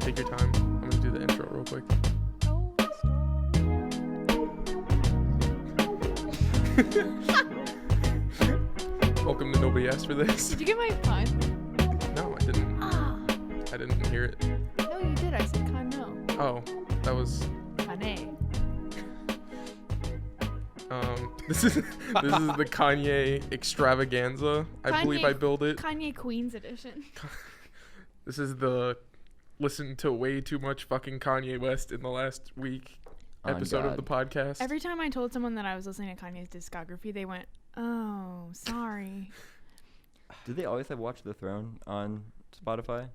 Take your time. I'm gonna do the intro real quick. Welcome to Nobody Asked for This. Did you get my pun? No, I didn't. I didn't hear it. No, you did. I said Kano. Oh, that was. Kane. This is the Kanye Extravaganza. I believe I billed it. Kanye Queens edition. This is the listen to way too much fucking Kanye West in the last week episode of the podcast. Every time I told someone that I was listening to Kanye's discography, they went, "Oh, sorry." Did they always have Watch the Throne on Spotify?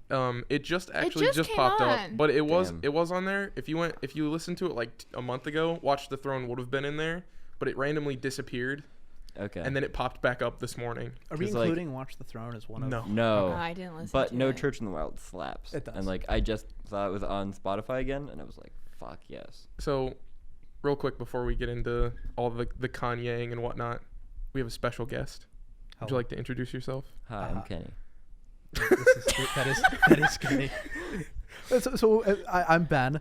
It just came popped up, on. but it was on there. If you listened to it like a month ago, Watch the Throne would have been in there, but it randomly disappeared. Okay. And then it popped back up this morning. Are we including Watch the Throne as one of? No. I didn't listen. But to No it. Church in the Wild slaps. It does. And I just saw it was on Spotify again, and I was like, "Fuck yes." So, real quick before we get into all the Kanyeing and whatnot, we have a special guest. Would you like to introduce yourself? Hi, I'm Kenny. That is Kenny. I'm Ben.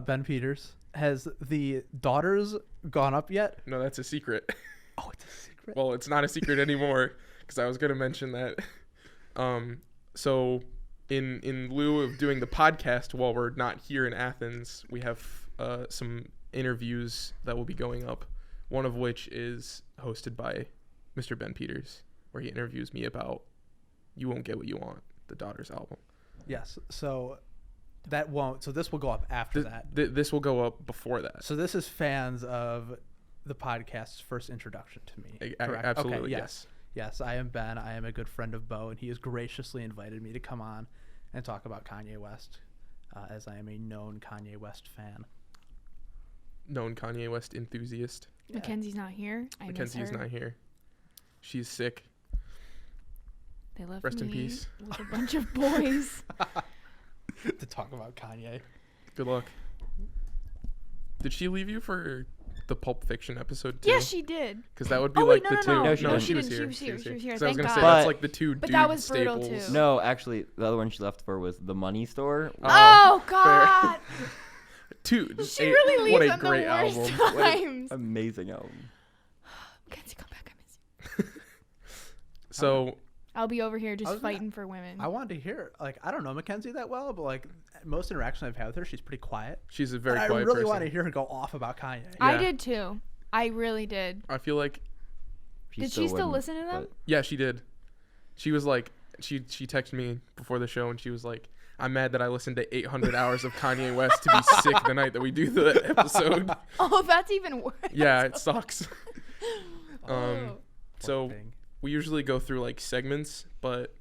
Ben Peters. Has the daughters gone up yet? No, that's a secret. Oh, it's a secret. Well, it's not a secret anymore because I was going to mention that. So in lieu of doing the podcast while we're not here in Athens, we have some interviews that will be going up. One of which is hosted by Mr. Ben Peters, where he interviews me about "You Won't Get What You Want," the Daughters album. Yes. So that won't. So this will go up after that. This will go up before that. So this is fans of the podcast's first introduction to me. Correct? Absolutely, Okay, yes. Yes, I am Ben. I am a good friend of Bo, and he has graciously invited me to come on and talk about Kanye West, as I am a known Kanye West fan. Known Kanye West enthusiast. Yeah. Mackenzie's not here. Mackenzie's not here. She's sick. They left Rest me in peace. with a bunch of boys. To talk about Kanye. Good luck. Did she leave you for the Pulp Fiction episode too? Yes, she did. Because that would be Oh, like wait, the no, two. no, No, no, she was didn't. here. She was here. 'Cause I was gonna Thank say God. that's like the two But dude that was brutal, staples. too. No, actually, the other one she left for was The Money Store. Oh God! Two. She really What leaves a on the great worst album. times. Amazing album. Mackenzie, come back. I miss you. So I'll be over here I just was gonna- fighting for women. I wanted to hear, I don't know Mackenzie that well, but most interaction I've had with her, she's pretty quiet. she's a very And quiet I really person. want to hear her go off about Kanye. Yeah. I did too. I really did. I feel like Did she still listen to them? yeah, she did. She was like she texted me before the show and she was like, "I'm mad that I listened to 800 hours of Kanye West to be sick the night that we do the episode." Oh, that's even worse. Yeah, it sucks. Oh. So thing. we usually go through like segments, but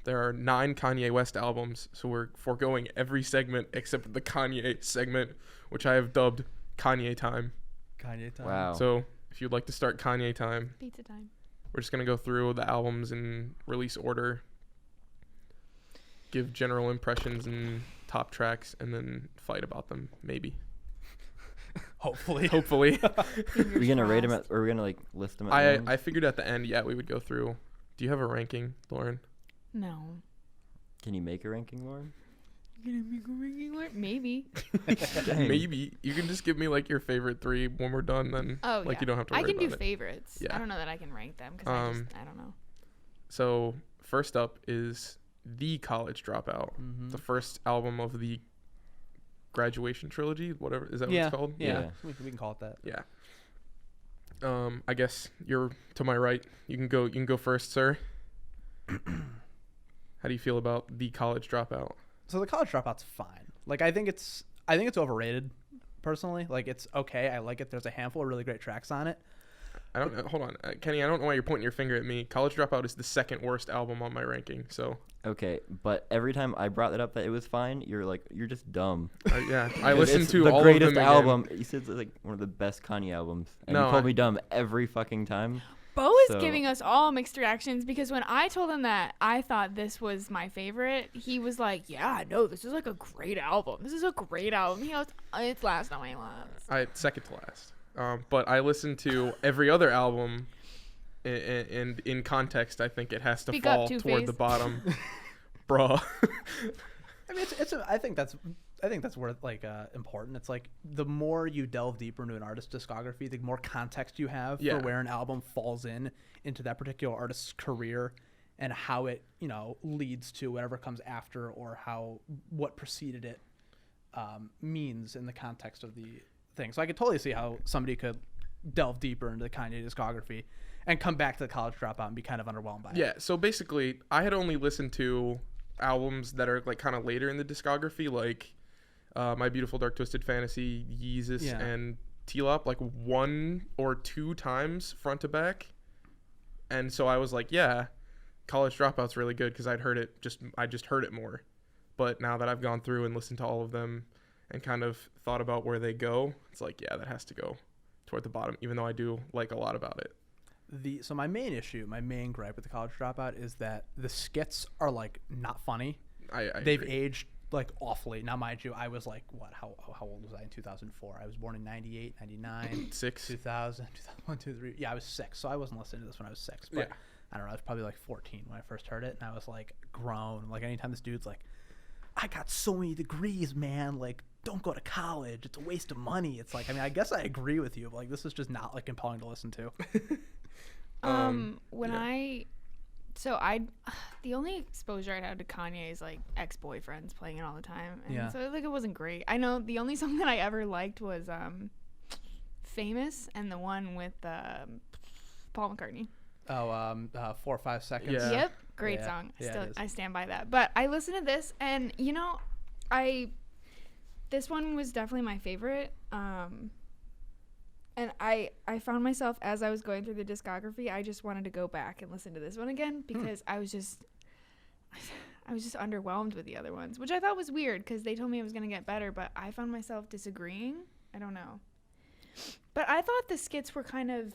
there are 9 Kanye West albums, so we're foregoing every segment except the Kanye segment, which I have dubbed Kanye Time. Kanye time. Wow. So if you'd like to start Kanye Time, Pizza time. we're just going to go through the albums in release order, give general impressions and top tracks, and then fight about them, maybe. Hopefully. Hopefully. Are we gonna rate them or are we gonna list them? I figured at the end, yeah, we would go through. Do you have a ranking, Lauren? No. Can you make a ranking, Lauren? You're gonna make a ranking order? Maybe. Dang. Maybe. You can just give me like your favorite 3 when we're done, then Oh, like yeah. you don't have to I worry can do about it. favorites. Yeah. I don't know that I can rank them because I don't know. So first up is The College Dropout, Mhm. the first album of the graduation trilogy, whatever, is that what Yeah. it's called? Yeah. Yeah. We can call it that. Yeah. I guess you're to my right. You can go first, sir. How do you feel about The College Dropout? So the College Dropout's fine. I think it's overrated, personally. It's okay. I like it. There's a handful of really great tracks on it. I don't know. Hold on, Kenny. I don't know why you're pointing your finger at me. College Dropout is the second worst album on my ranking. So Okay, but every time I brought it up that it was fine, you're like, you're just dumb. yeah, I listened It's to the all greatest of them again. album. You said it's like one of the best Kanye albums, and No, you called I- me dumb every fucking time. Bo is So- giving us all mixed reactions because when I told him that I thought this was my favorite, he was like, "Yeah, no, this is like a great album. This is a great album." He goes, "It's last on my list." Second to last. But I listened to every other album, and in context, I think it has to Speak up, fall Two-Face. toward the bottom. Bruh. I mean, I think that's worth important. It's like the more you delve deeper into an artist's discography, the more context you have for where an album falls into that particular artist's career and how it, leads to whatever comes after or what preceded it means in the context of the thing. So I could totally see how somebody could delve deeper into the Kanye discography and come back to the College Dropout and be kind of underwhelmed by it. Yeah, so basically, I had only listened to albums that are like kind of later in the discography, like My Beautiful Dark Twisted Fantasy, Yeezus, and T-Lop, like 1 or 2 times front to back. And so I was like, yeah, College Dropout's really good because I just heard it more. But now that I've gone through and listened to all of them and kind of thought about where they go, it's like, yeah, that has to go toward the bottom, even though I do like a lot about it. So my main gripe with the College Dropout is that the skits are like not funny. They've agree. aged like awfully. Now, mind you, I was like, how old was I in 2004? I was born in 98, 99, 6, 2000, 2001, 2, 3. Yeah, I was 6, so I wasn't listening to this when I was 6. But yeah. I don't know, I was probably like 14 when I first heard it, and I was like grown. Like anytime this dude's like, I got so many degrees, man. Like, don't go to college. It's a waste of money. It's like, I mean, I guess I agree with you, but like this is just not like compelling to listen to. The only exposure I had to Kanye is like ex-boyfriends playing it all the time, and so like it wasn't great. I know the only song that I ever liked was Famous, and the one with Paul McCartney. 4 or 5 seconds. Yeah. Yep, great song. I stand by that. But I listened to this, and this one was definitely my favorite. And I found myself, as I was going through the discography, I just wanted to go back and listen to this one again because I was just underwhelmed with the other ones, which I thought was weird because they told me it was going to get better, but I found myself disagreeing. I don't know. But I thought the skits were kind of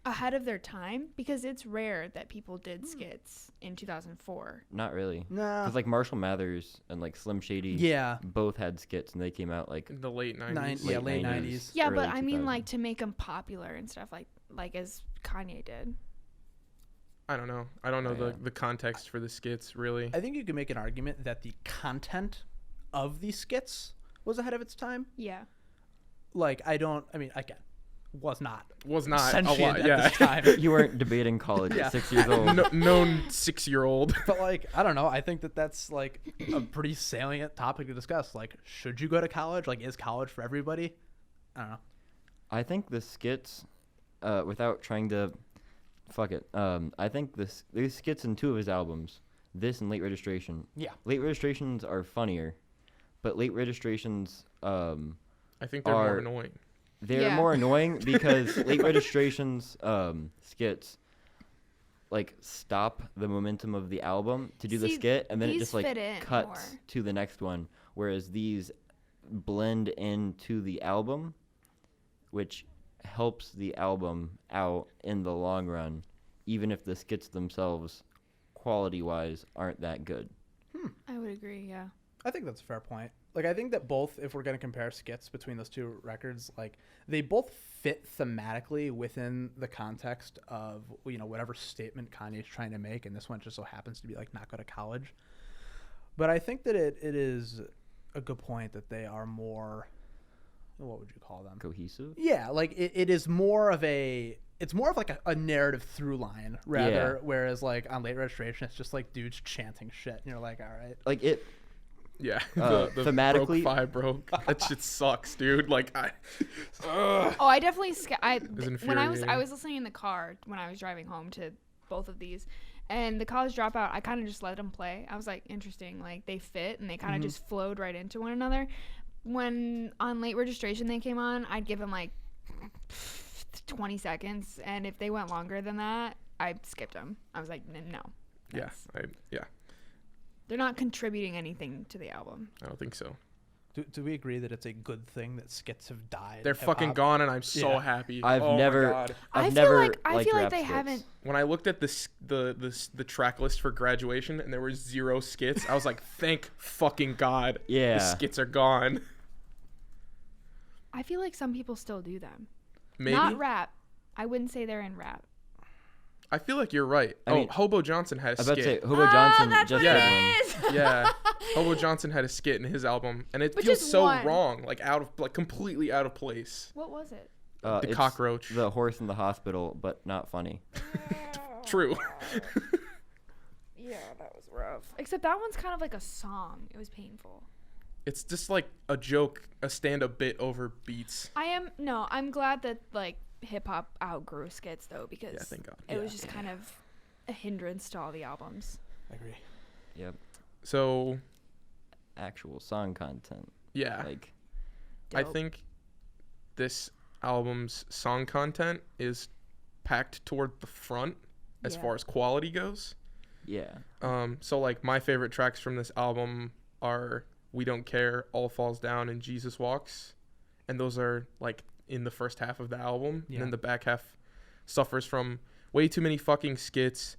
ahead of their time because it's rare that people did skits in 2004. Not really. No. Because like Marshall Mathers and like Slim Shady both had skits and they came out like In the late 90s. late 90s. Yeah, but early I mean 2000s. like to make them popular and stuff like as Kanye did. I don't know. I don't know the context for the skits, really. I think you could make an argument that the content of these skits was ahead of its time. Yeah. Like, again, was not a sentient lot, at this time. You weren't debating college at 6 years old. Known 6-year-old. But, like, I don't know. I think that's, like, a pretty salient topic to discuss. Like, should you go to college? Like, is college for everybody? I don't know. I think the skits, without trying to, fuck it. I think these skits in 2 of his albums, this and Late Registration. Yeah. Late Registrations are funnier, but Late Registrations, I think they're more annoying. They're more annoying because Late Registrations skits like stop the momentum of the album to do the skit, and then it just like cuts to the next one, whereas these blend into the album, which helps the album out in the long run, even if the skits themselves quality-wise aren't that good. I would agree, yeah. I think that's a fair point. Like, I think that both, if we're going to compare skits between those 2 records, like, they both fit thematically within the context of, whatever statement Kanye's trying to make, and this one just so happens to be, like, not go to college. But I think that it is a good point that they are more, what would you call them? Cohesive? Yeah, like, it is more of it's more of, like, a narrative through line, rather, whereas, like, on Late Registration, it's just, like, dudes chanting shit, and you're like, all right. Like, it... Yeah, the thematically, broke. That shit sucks, dude. Like I definitely when I was listening in the car when I was driving home to both of these, and the College Dropout, I kind of just let them play. I was like, interesting, like they fit and they kind of just flowed right into one another. When on Late Registration they came on, I'd give them like 20 seconds, and if they went longer than that, I skipped them. I was like, no. Yeah. They're not contributing anything to the album. I don't think so. Do we agree that it's a good thing that skits have died? They're fucking gone, and I'm so happy. I've my never God. I feel like they haven't. When I looked at the track list for Graduation and there were 0 skits, I was like, thank fucking God. Yeah. The skits are gone. I feel like some people still do them. Maybe. Not rap. I wouldn't say they're in rap. I feel like you're right. I mean, Hobo Johnson had a skit. I was about to say, Hobo Johnson that's just what did it one. is. Yeah. Hobo Johnson had a skit in his album, and it feels so wrong, like completely out of place. What was it? The cockroach. The horse in the hospital, but not funny. True. Yeah, that was rough. Except that one's kind of like a song. It was painful. It's just like a joke, a stand-up bit over beats. I'm glad that like hip hop outgrew skits though, because thank God. It was just kind of a hindrance to all the albums. I agree. Yep. So, actual song content. Yeah. Like, dope. I think this album's song content is packed toward the front as far as quality goes. Yeah. So like my favorite tracks from this album are We Don't Care, All Falls Down, and Jesus Walks. And those are like in the first half of the album. Yeah. And then the back half suffers from way too many fucking skits,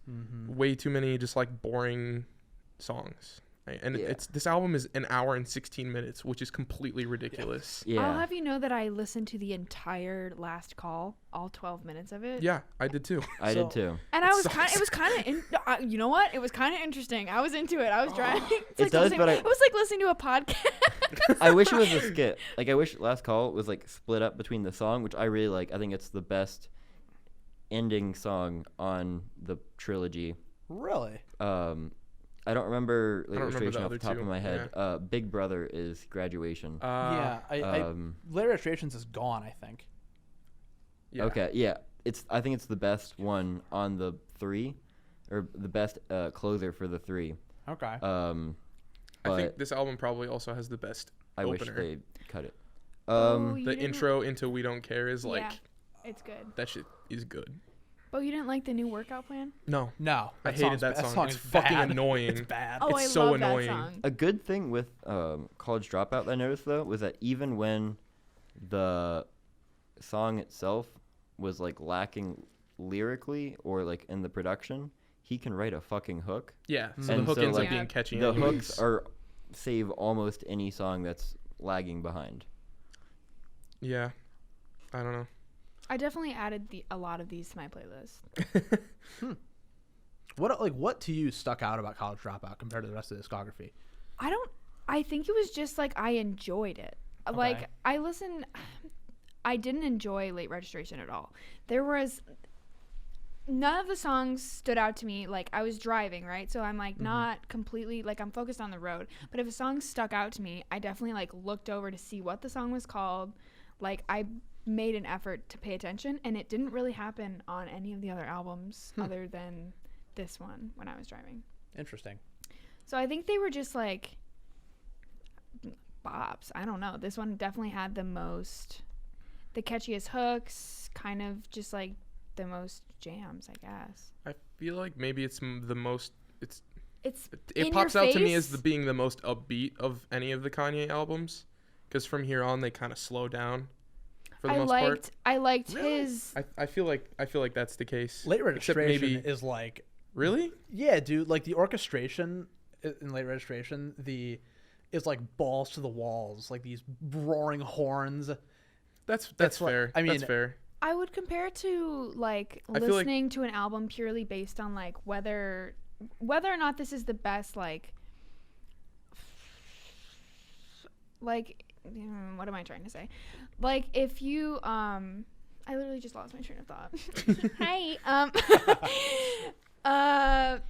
way too many just like boring songs. And this album is an hour and 16 minutes, which is completely ridiculous. Yeah. I'll have you know that I listened to the entire Last Call, all 12 minutes of it. Yeah, I did too. I did too. And it was kind of, you know what? It was kind of interesting. I was into it. I was driving. It was like listening to a podcast. I wish it was a skit. Like, I wish Last Call was like split up between the song, which I really like. I think it's the best ending song on the trilogy. Really? I don't remember Late Registration off the top of my head. Yeah. Big Brother is Graduation. Late Registrations is gone, I think. Yeah. Okay, yeah. I think it's the best one on the 3, or the best closer for the 3. Okay. I think this album probably also has the best opener. Wish they cut it. The intro into We Don't Care is like... Yeah, it's good. That shit is good. But you didn't like the new workout plan? No. I hated that song. It's fucking annoying. It's bad. Oh, it's I so love annoying. That song. A good thing with College Dropout that I noticed, though, was that even when the song itself was, like, lacking lyrically or, like, in the production, he can write a fucking hook. Yeah, so the hook ends up being catchy. The hooks save almost any song that's lagging behind. Yeah. I don't know. I definitely added a lot of these to my playlist. What to you stuck out about College Dropout compared to the rest of the discography? I think it was just like I enjoyed it. Okay. Like I didn't enjoy Late Registration at all. None of the songs stood out to me. Like, I was driving, right? So I'm like not completely, like, I'm focused on the road. But if a song stuck out to me, I definitely like looked over to see what the song was called. Like, I made an effort to pay attention, and it didn't really happen on any of the other albums other than this one when I was driving. Interesting. So I think they were just like bops. I don't know. This one definitely had the catchiest hooks, kind of just like the most jams, I guess. I feel like maybe it's the most it pops out to me as being the most upbeat of any of the Kanye albums, because from here on they kind of slow down for the most part. I liked his. I feel like that's the case. Late Registration is like, really? Yeah, dude. Like the orchestration in Late Registration, is like balls to the walls, like these roaring horns. That's fair. I mean, that's fair. I would compare it to like listening to an album purely based on like whether or not this is the best like what am I trying to say? Like if you I literally just lost my train of thought.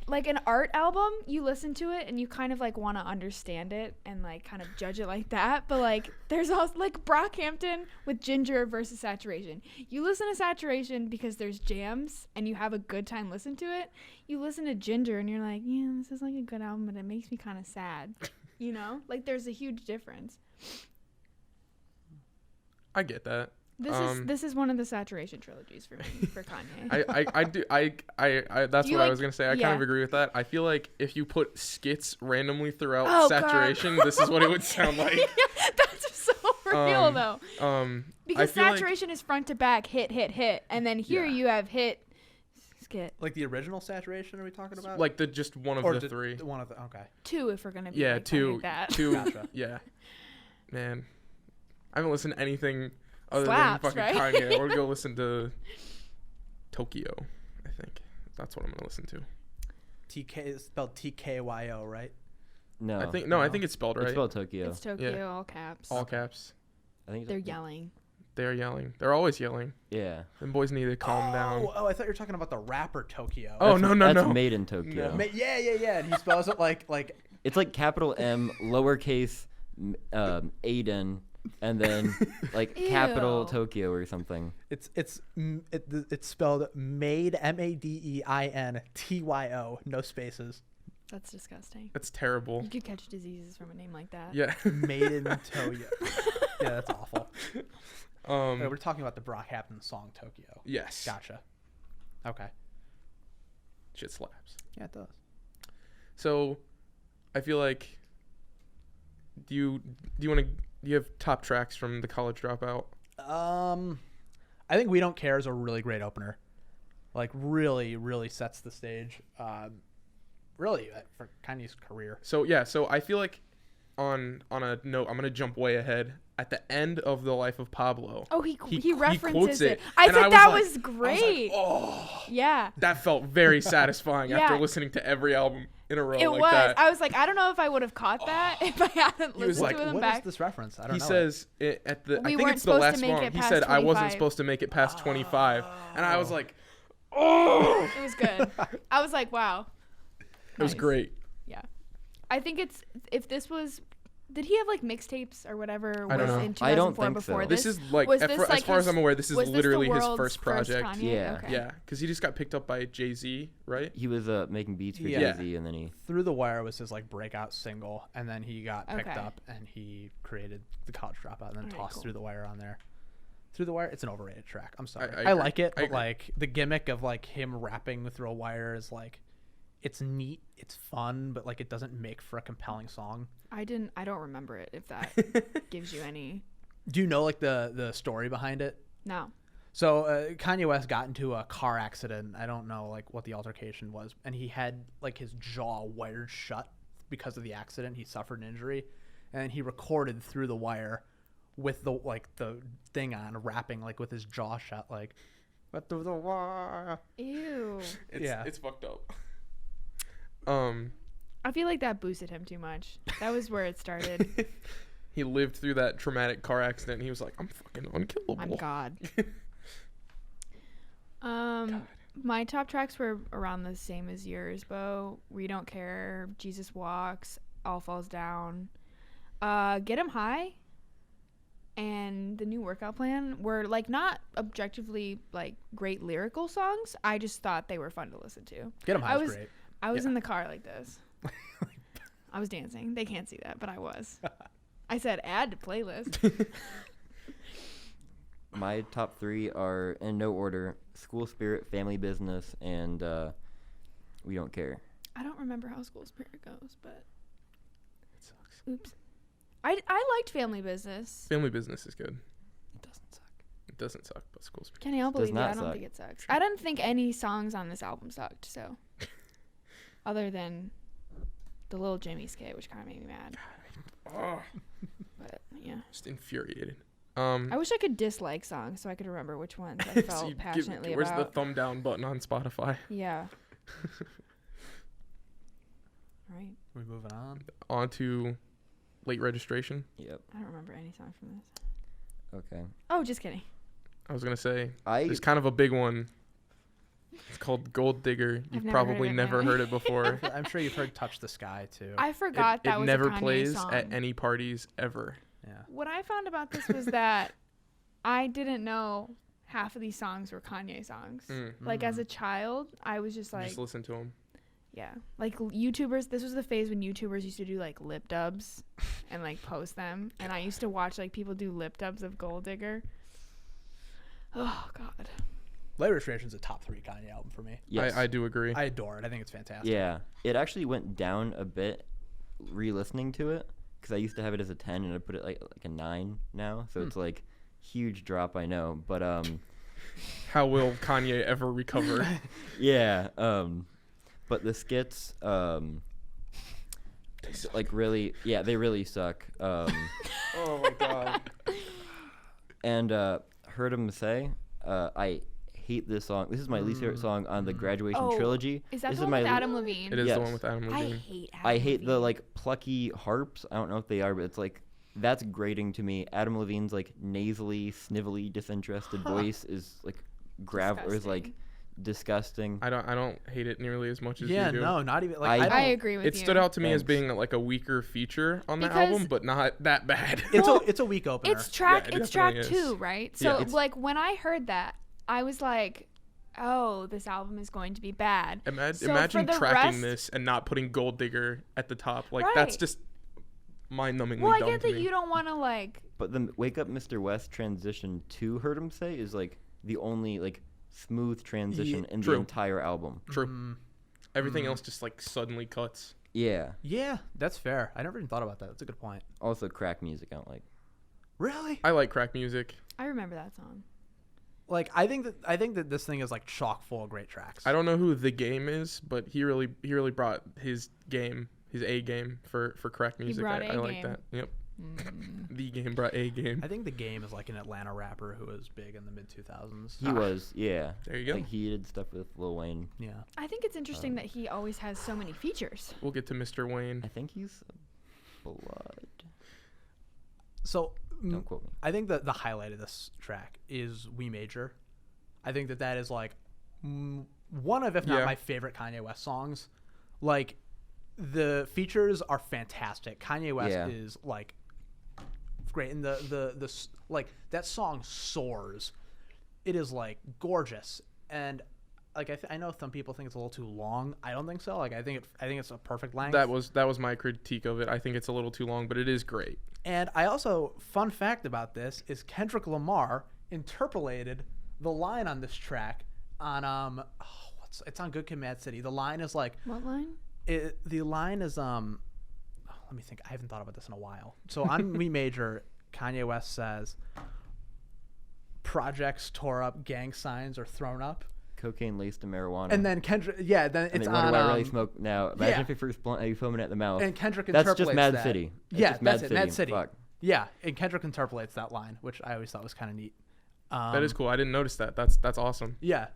Like an art album, you listen to it and you kind of like want to understand it and like kind of judge it like that. But like there's also like Brockhampton with Ginger versus Saturation. You listen to Saturation because there's jams and you have a good time listening to it. You listen to Ginger and you're like, yeah, this is like a good album, but it makes me kind of sad. You know, like there's a huge difference. I get that. This is one of the Saturation trilogies for me, for Kanye. I that's what I was gonna say. I kind of agree with that. I feel like if you put skits randomly throughout Saturation, this is what it would sound like. That's so real though. Because Saturation is front to back, hit, and then here you have hit, skit. Like the original Saturation, are we talking about? Like just one of the three. One of the okay. 2 if we're gonna be like two. Gotcha. Yeah, man, I haven't listened to anything other Slaps, than fucking right? Kanye. Or go listen to Tokyo. I think that's what I'm gonna listen to. TK is spelled TKYO, right? No. I think it's spelled right. It's spelled Tokyo. It's Tokyo, all caps. All caps. I think they're yelling. They're yelling. They're always yelling. Yeah. Them boys need to calm down. Oh, I thought you were talking about the rapper Tokyo. That's made in Tokyo. No. Yeah. And he spells it like. It's like capital M, lowercase Aiden, and then like capital Tokyo or something. It's spelled made MADEINTYO, no spaces. That's disgusting. That's terrible. You could catch diseases from a name like that. Yeah. Made in Tokyo. Yeah, that's awful. We're talking about the Brockhampton song Tokyo. Yes. Gotcha. Okay. Shit slaps. Yeah, it does. So, I feel like. Do you have top tracks from the College Dropout? I think We Don't Care is a really great opener. Like really, really sets the stage. Really for Kanye's career. So I feel like on a note, I'm gonna jump way ahead. At the end of The Life of Pablo. Oh, he references it. I think that was great. Oh, yeah. That felt very satisfying after listening to every album in a row like that. I was like, I don't know if I would have caught that if I hadn't listened to them back. What is this reference? I don't know. He says I think it's the last one. He said, 25. I wasn't supposed to make it past 25. And I was like, oh. It was good. I was like, wow. It was great. Yeah. I think if this was... Did he have like mixtapes or whatever? I don't know. In 2004 I don't think before so. This is like, as far as I'm aware, this is literally his first project. Yeah. Okay. Yeah, because he just got picked up by Jay-Z, right? He was making beats for Jay-Z, and then he... Through the Wire was his like breakout single, and then he got picked up, and he created the College Dropout, and then tossed Through the Wire on there. Through the Wire, it's an overrated track. I'm sorry. I like it, but like the gimmick of like him rapping through a wire is like, it's neat, it's fun, but like it doesn't make for a compelling song. I don't remember it, if that gives you any. Do you know like the story behind it? No. So Kanye West got into a car accident. I don't know like what the altercation was, and he had like his jaw wired shut because of the accident. He suffered an injury, and he recorded Through the Wire with the thing on, rapping like with his jaw shut, like, but through the wire. Ew. It's fucked up. I feel like that boosted him too much. That was where it started. He lived through that traumatic car accident, and he was like, I'm fucking unkillable. I'm God. My top tracks were around the same as yours, Bo. We Don't Care, Jesus Walks, All Falls Down, Get 'Em High, and The New Workout Plan were like not objectively like great lyrical songs. I just thought they were fun to listen to. Get 'Em High was great. I was in the car like this. I was dancing. They can't see that, but I was. I said add to playlist. My top three are in no order: School Spirit, Family Business, and We Don't Care. I don't remember how School Spirit goes, but it sucks. Oops. I liked Family Business. Family Business is good. It doesn't suck. It doesn't suck, but School Spirit. Kenny, I'll believe you. I don't think it sucks. I don't think any songs on this album sucked, so. Other than the Little Jimmy skit, which kind of made me mad. But yeah. Just infuriated. I wish I could dislike songs so I could remember which ones I felt passionately where's about. Where's the thumb down button on Spotify? Yeah. Right. We're moving on to Late Registration. Yep. I don't remember any songs from this. Okay. Oh, just kidding. I was gonna say there's kind of a big one. It's called Gold Digger. You've probably never heard it before. I'm sure you've heard Touch the Sky too. I forgot that was a Kanye song. It never plays at any parties ever. Yeah. What I found about this was that I didn't know half of these songs were Kanye songs. Like as a child, I was just like... Just listen to them. Yeah. Like YouTubers, this was the phase when YouTubers used to do like lip dubs and like post them. And I used to watch like people do lip dubs of Gold Digger. Oh, God. Late Registration's a top 3 Kanye album for me. Yes. I do agree. I adore it. I think it's fantastic. Yeah. It actually went down a bit re-listening to it because I used to have it as a 10 and I put it like a 9 now. So it's like huge drop, I know. But how will Kanye ever recover? Yeah. But the skits like really, yeah, they really suck. Oh my God. And Heard Him Say, I hate this song. This is my least favorite song on the Graduation trilogy. Is that this the one with Adam Levine? It is the one with Adam Levine. I hate the like plucky harps. I don't know if they are, but it's like that's grating to me. Adam Levine's like nasally, snivelly, disinterested voice is like disgusting. I don't hate it nearly as much as you do. No, not even. Like I agree with you. It stood out to me as being like a weaker feature on the album, but not that bad. It's a weak opener. It's track 2, right? So like when I heard that, I was like, oh, this album is going to be bad. Imagine tracking this and not putting Gold Digger at the top. Like that's just mind-numbingly dumb to me. Well, I get that you don't want to like. But the Wake Up Mr. West transition to Heard 'Em Say is like the only like smooth transition in the entire album. True. Everything else just like suddenly cuts. Yeah. Yeah, that's fair. I never even thought about that. That's a good point. Also, crack music I don't like. Really? I like crack music. I remember that song. Like I think that this thing is like chock full of great tracks. I don't know who The Game is, but he really brought his A game for crack music. I like that. Yep. The Game brought A game. I think The Game is like an Atlanta rapper who was big in the mid 2000s. He was, yeah. There you go. Like he did stuff with Lil Wayne. Yeah. I think it's interesting that he always has so many features. We'll get to Mr. Wayne. I think he's blood. So don't quote me. I think that the highlight of this track is We Major. I think that is like one of, if not my favorite Kanye West songs. Like the features are fantastic. Kanye West is like great, and the like that song soars. It is like gorgeous, and like I know some people think it's a little too long. I don't think so. Like I think it's a perfect length. That was my critique of it. I think it's a little too long, but it is great. And I also, fun fact about this is Kendrick Lamar interpolated the line on this track on it's on Good Kid, Mad City. The line is like, what line? The line is let me think. I haven't thought about this in a while. So on We Major, Kanye West says, projects tore up, gang signs are thrown up. Cocaine laced in marijuana. And then Kendrick, then it's on. I really smoke now. Imagine if your first blunt, how you foaming at the mouth. And Kendrick that's interpolates just Mad that. City. That's Mad City. Fuck. Yeah, and Kendrick interpolates that line, which I always thought was kind of neat. That is cool. I didn't notice that. That's awesome. Yeah.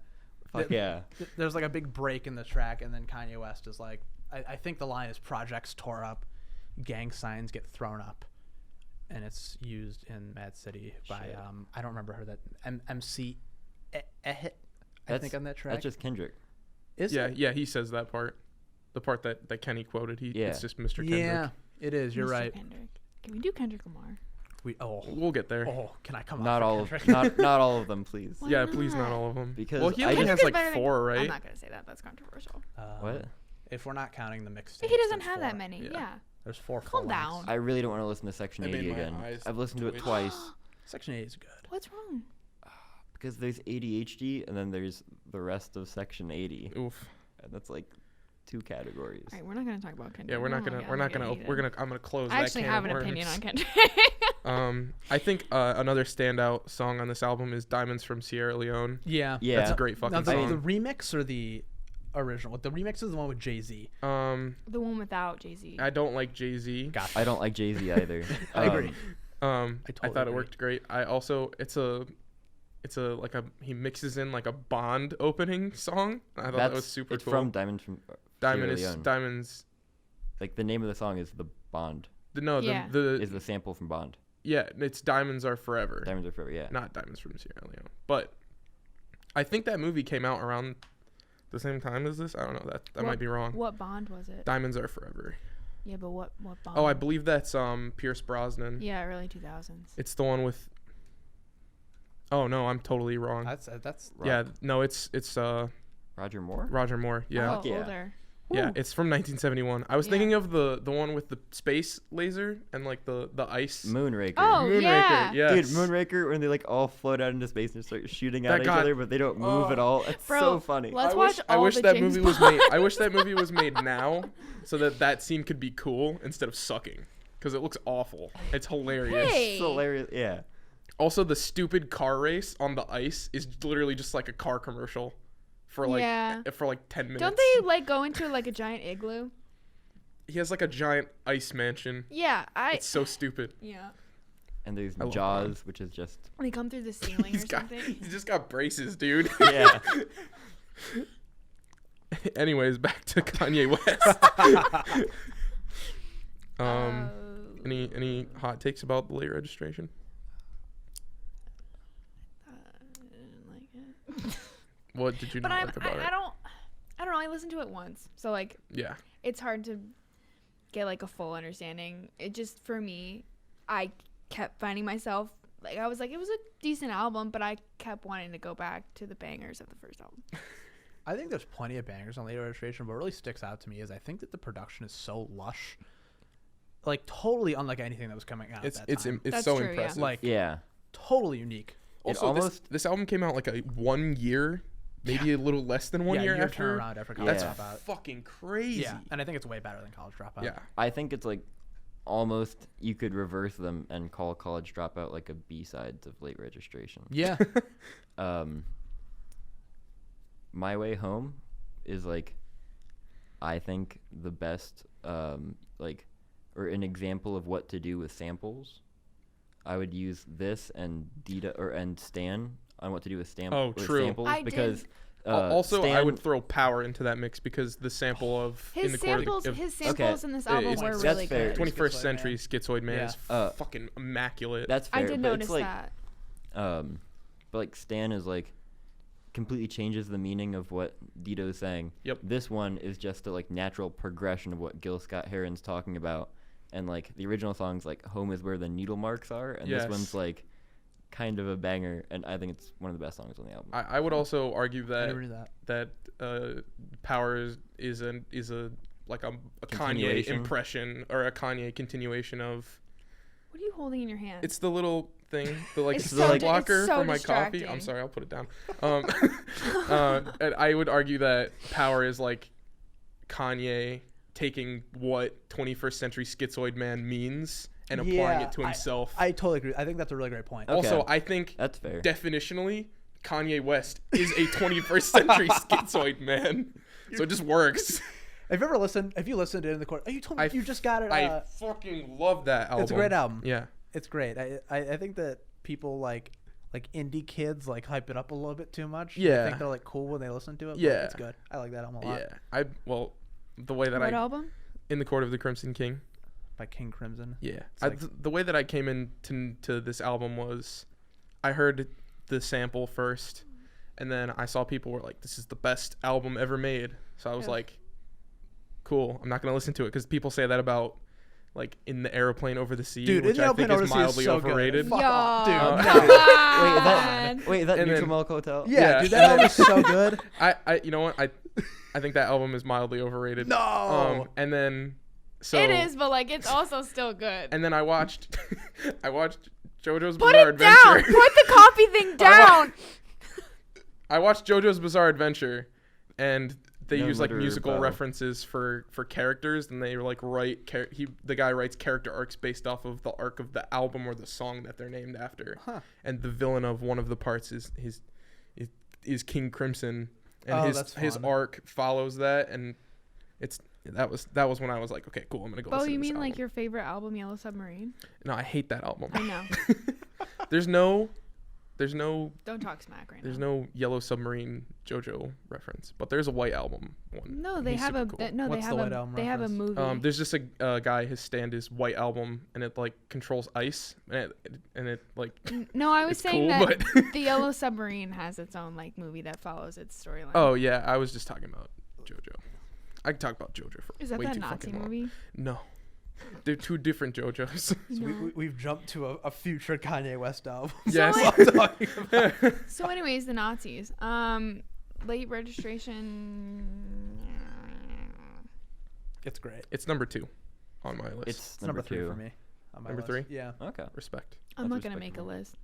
Fuck yeah. There's like a big break in the track, and then Kanye West is like, I think the line is projects tore up, gang signs get thrown up, and it's used in Mad City by I don't remember her, that MC I think on that track. That's just Kendrick. Is it? Yeah, he says that part. The part that Kenny quoted. It's just Mr. Kendrick. Yeah, it is. You're right. Kendrick. Can we do Kendrick Lamar? We'll get there. Oh, can I come on? Not all of them, please. Why yeah, not? please not all of them. Because he only has like 4, right? I'm not gonna say that. That's controversial. What? If we're not counting the mixtape, He doesn't have that many. Yeah. There's 4. Calm down. I really don't want to listen to Section 80 again. I've listened to it twice. Section 80 is good. What's wrong? Because there's ADHD and then there's the rest of Section 80. Oof. And that's like 2 categories. All right, we're not gonna talk about Kendrick. Yeah, I'm gonna close that. I actually have an opinion on Kendrick. I think another standout song on this album is Diamonds from Sierra Leone. Yeah. That's a great fucking song. The remix or the original? The remix is the one with Jay-Z. The one without Jay-Z. I don't like Jay-Z. Gotcha. I don't like Jay-Z either. I agree. I thought it worked great. I also he mixes in like a Bond opening song. I thought that was super it's cool. From Diamonds. Like the name of the song is the Bond. Is the sample from Bond. Yeah, it's Diamonds Are Forever. Diamonds Are Forever, yeah. Not Diamonds from Sierra Leone. But I think that movie came out around the same time as this. I don't know. That might be wrong. What Bond was it? Diamonds Are Forever. Yeah, but what Bond? Oh, I believe that's Pierce Brosnan. Yeah, early 2000s. It's the one with. Oh no, I'm totally wrong. That's wrong. Yeah, no, it's Roger Moore. Roger Moore, yeah. Oh, yeah. Older. Yeah, it's from 1971. I was thinking of the one with the space laser and like the ice. Moonraker. Oh, Moonraker, yeah. Dude, Moonraker, when they like all float out into space and start shooting at each other, but they don't move at all. It's so funny. Let's watch I wish that James movie was made. I wish that movie was made now, so that scene could be cool instead of sucking, because it looks awful. It's hilarious. Hey. It's hilarious. Yeah. Also, the stupid car race on the ice is literally just like a car commercial. For like 10 minutes. Don't they like go into like a giant igloo? He has like a giant ice mansion. Yeah, It's so stupid. Yeah. And there's Jaws, which is just... They come through the ceiling or something. He's just got braces, dude. Yeah. Anyways, back to Kanye West. Any hot takes about the late registration? I didn't like it. What did you not like about it? I don't know. I listened to it once, so like yeah, it's hard to get like a full understanding. It just, for me, I kept finding myself like, I was like, it was a decent album, but I kept wanting to go back to the bangers of the first album. I think there's plenty of bangers on Late Registration. What really sticks out to me is I think that the production is so lush, like totally unlike anything that was coming out. It's so true, impressive. Yeah. Like totally unique. Also, this album came out like a 1 year, maybe a little less than 1 year after. Turnaround after College Dropout. That's fucking crazy. Yeah, and I think it's way better than College Dropout. Yeah, I think it's like almost you could reverse them and call College Dropout like a B-sides of Late Registration. Yeah. My Way Home is like, I think the best like, or an example of what to do with samples. I would use this and and Stan on what to do with samples because also Stan, I would throw Power into that mix because the sample of his samples in this album were really good. 21st Century Schizoid Man is fucking immaculate. That's fair. I did notice that. But like Stan is like completely changes the meaning of what Dito's saying. Yep. This one is just a like natural progression of what Gil Scott-Heron's talking about. And like the original song's like Home is Where the Needle Marks Are, and this one's like kind of a banger, and I think it's one of the best songs on the album. I would also argue that Power is a Kanye impression or a Kanye continuation of. What are you holding in your hand? It's the little thing, the like sun blocker so for my distracting. coffee. I'm sorry, I'll put it down. And I would argue that Power is like Kanye taking what 21st Century Schizoid Man means and applying it to himself. I totally agree. I think that's a really great point. Also, I think that's fair. Definitionally, Kanye West is a 21st Century Schizoid Man. So it just works. Have you listened to it in the court? Oh, you told me you just got it. I fucking love that album. It's a great album. Yeah. It's great. I think that people like indie kids like hype it up a little bit too much. Yeah. I think they're like cool when they listen to it. Yeah. But it's good. I like that album a lot. Yeah. The way that what album? In the Court of the Crimson King. By King Crimson. Yeah. The way that I came into this album was I heard the sample first, and then I saw people were like, this is the best album ever made. So I was like, cool. I'm not going to listen to it because people say that about like In the Airplane Over the Sea, dude, which I think is mildly overrated. Fuck off, dude. Wait, that Neutral Milk Hotel? Yeah, dude, that album is so good. You know what? I think that album is mildly overrated. No. And then it is, but like it's also still good. And then I watched JoJo's Put Bizarre it Adventure. Down. Put the coffee thing down. I watched JoJo's Bizarre Adventure, and they use like musical references for characters, and they like the guy writes character arcs based off of the arc of the album or the song that they're named after. Huh. And the villain of one of the parts is King Crimson. And his arc follows that, and that was when I was like, okay, cool, I'm gonna go. Oh, you mean like your favorite album, Yellow Submarine? No, I hate that album. I know. There's no. Don't talk smack right now. There's no Yellow Submarine JoJo reference, but there's a White Album one. No, they have a. Cool. No, What's they have a movie. There's just a guy. His stand is White Album, and it like controls ice, and it like. No, I was saying cool, that the Yellow Submarine has its own like movie that follows its storyline. Oh yeah, I was just talking about JoJo. I can talk about JoJo for Is that way that too Nazi fucking long. movie? No. They're two different JoJos. So we've jumped to a future Kanye West album. Yes. So anyways, the Nazis. Late Registration. It's great. It's number 2 on my list. It's number 3 for me. On my number list. 3? Yeah. Okay. Respect. I'm not going to make a list.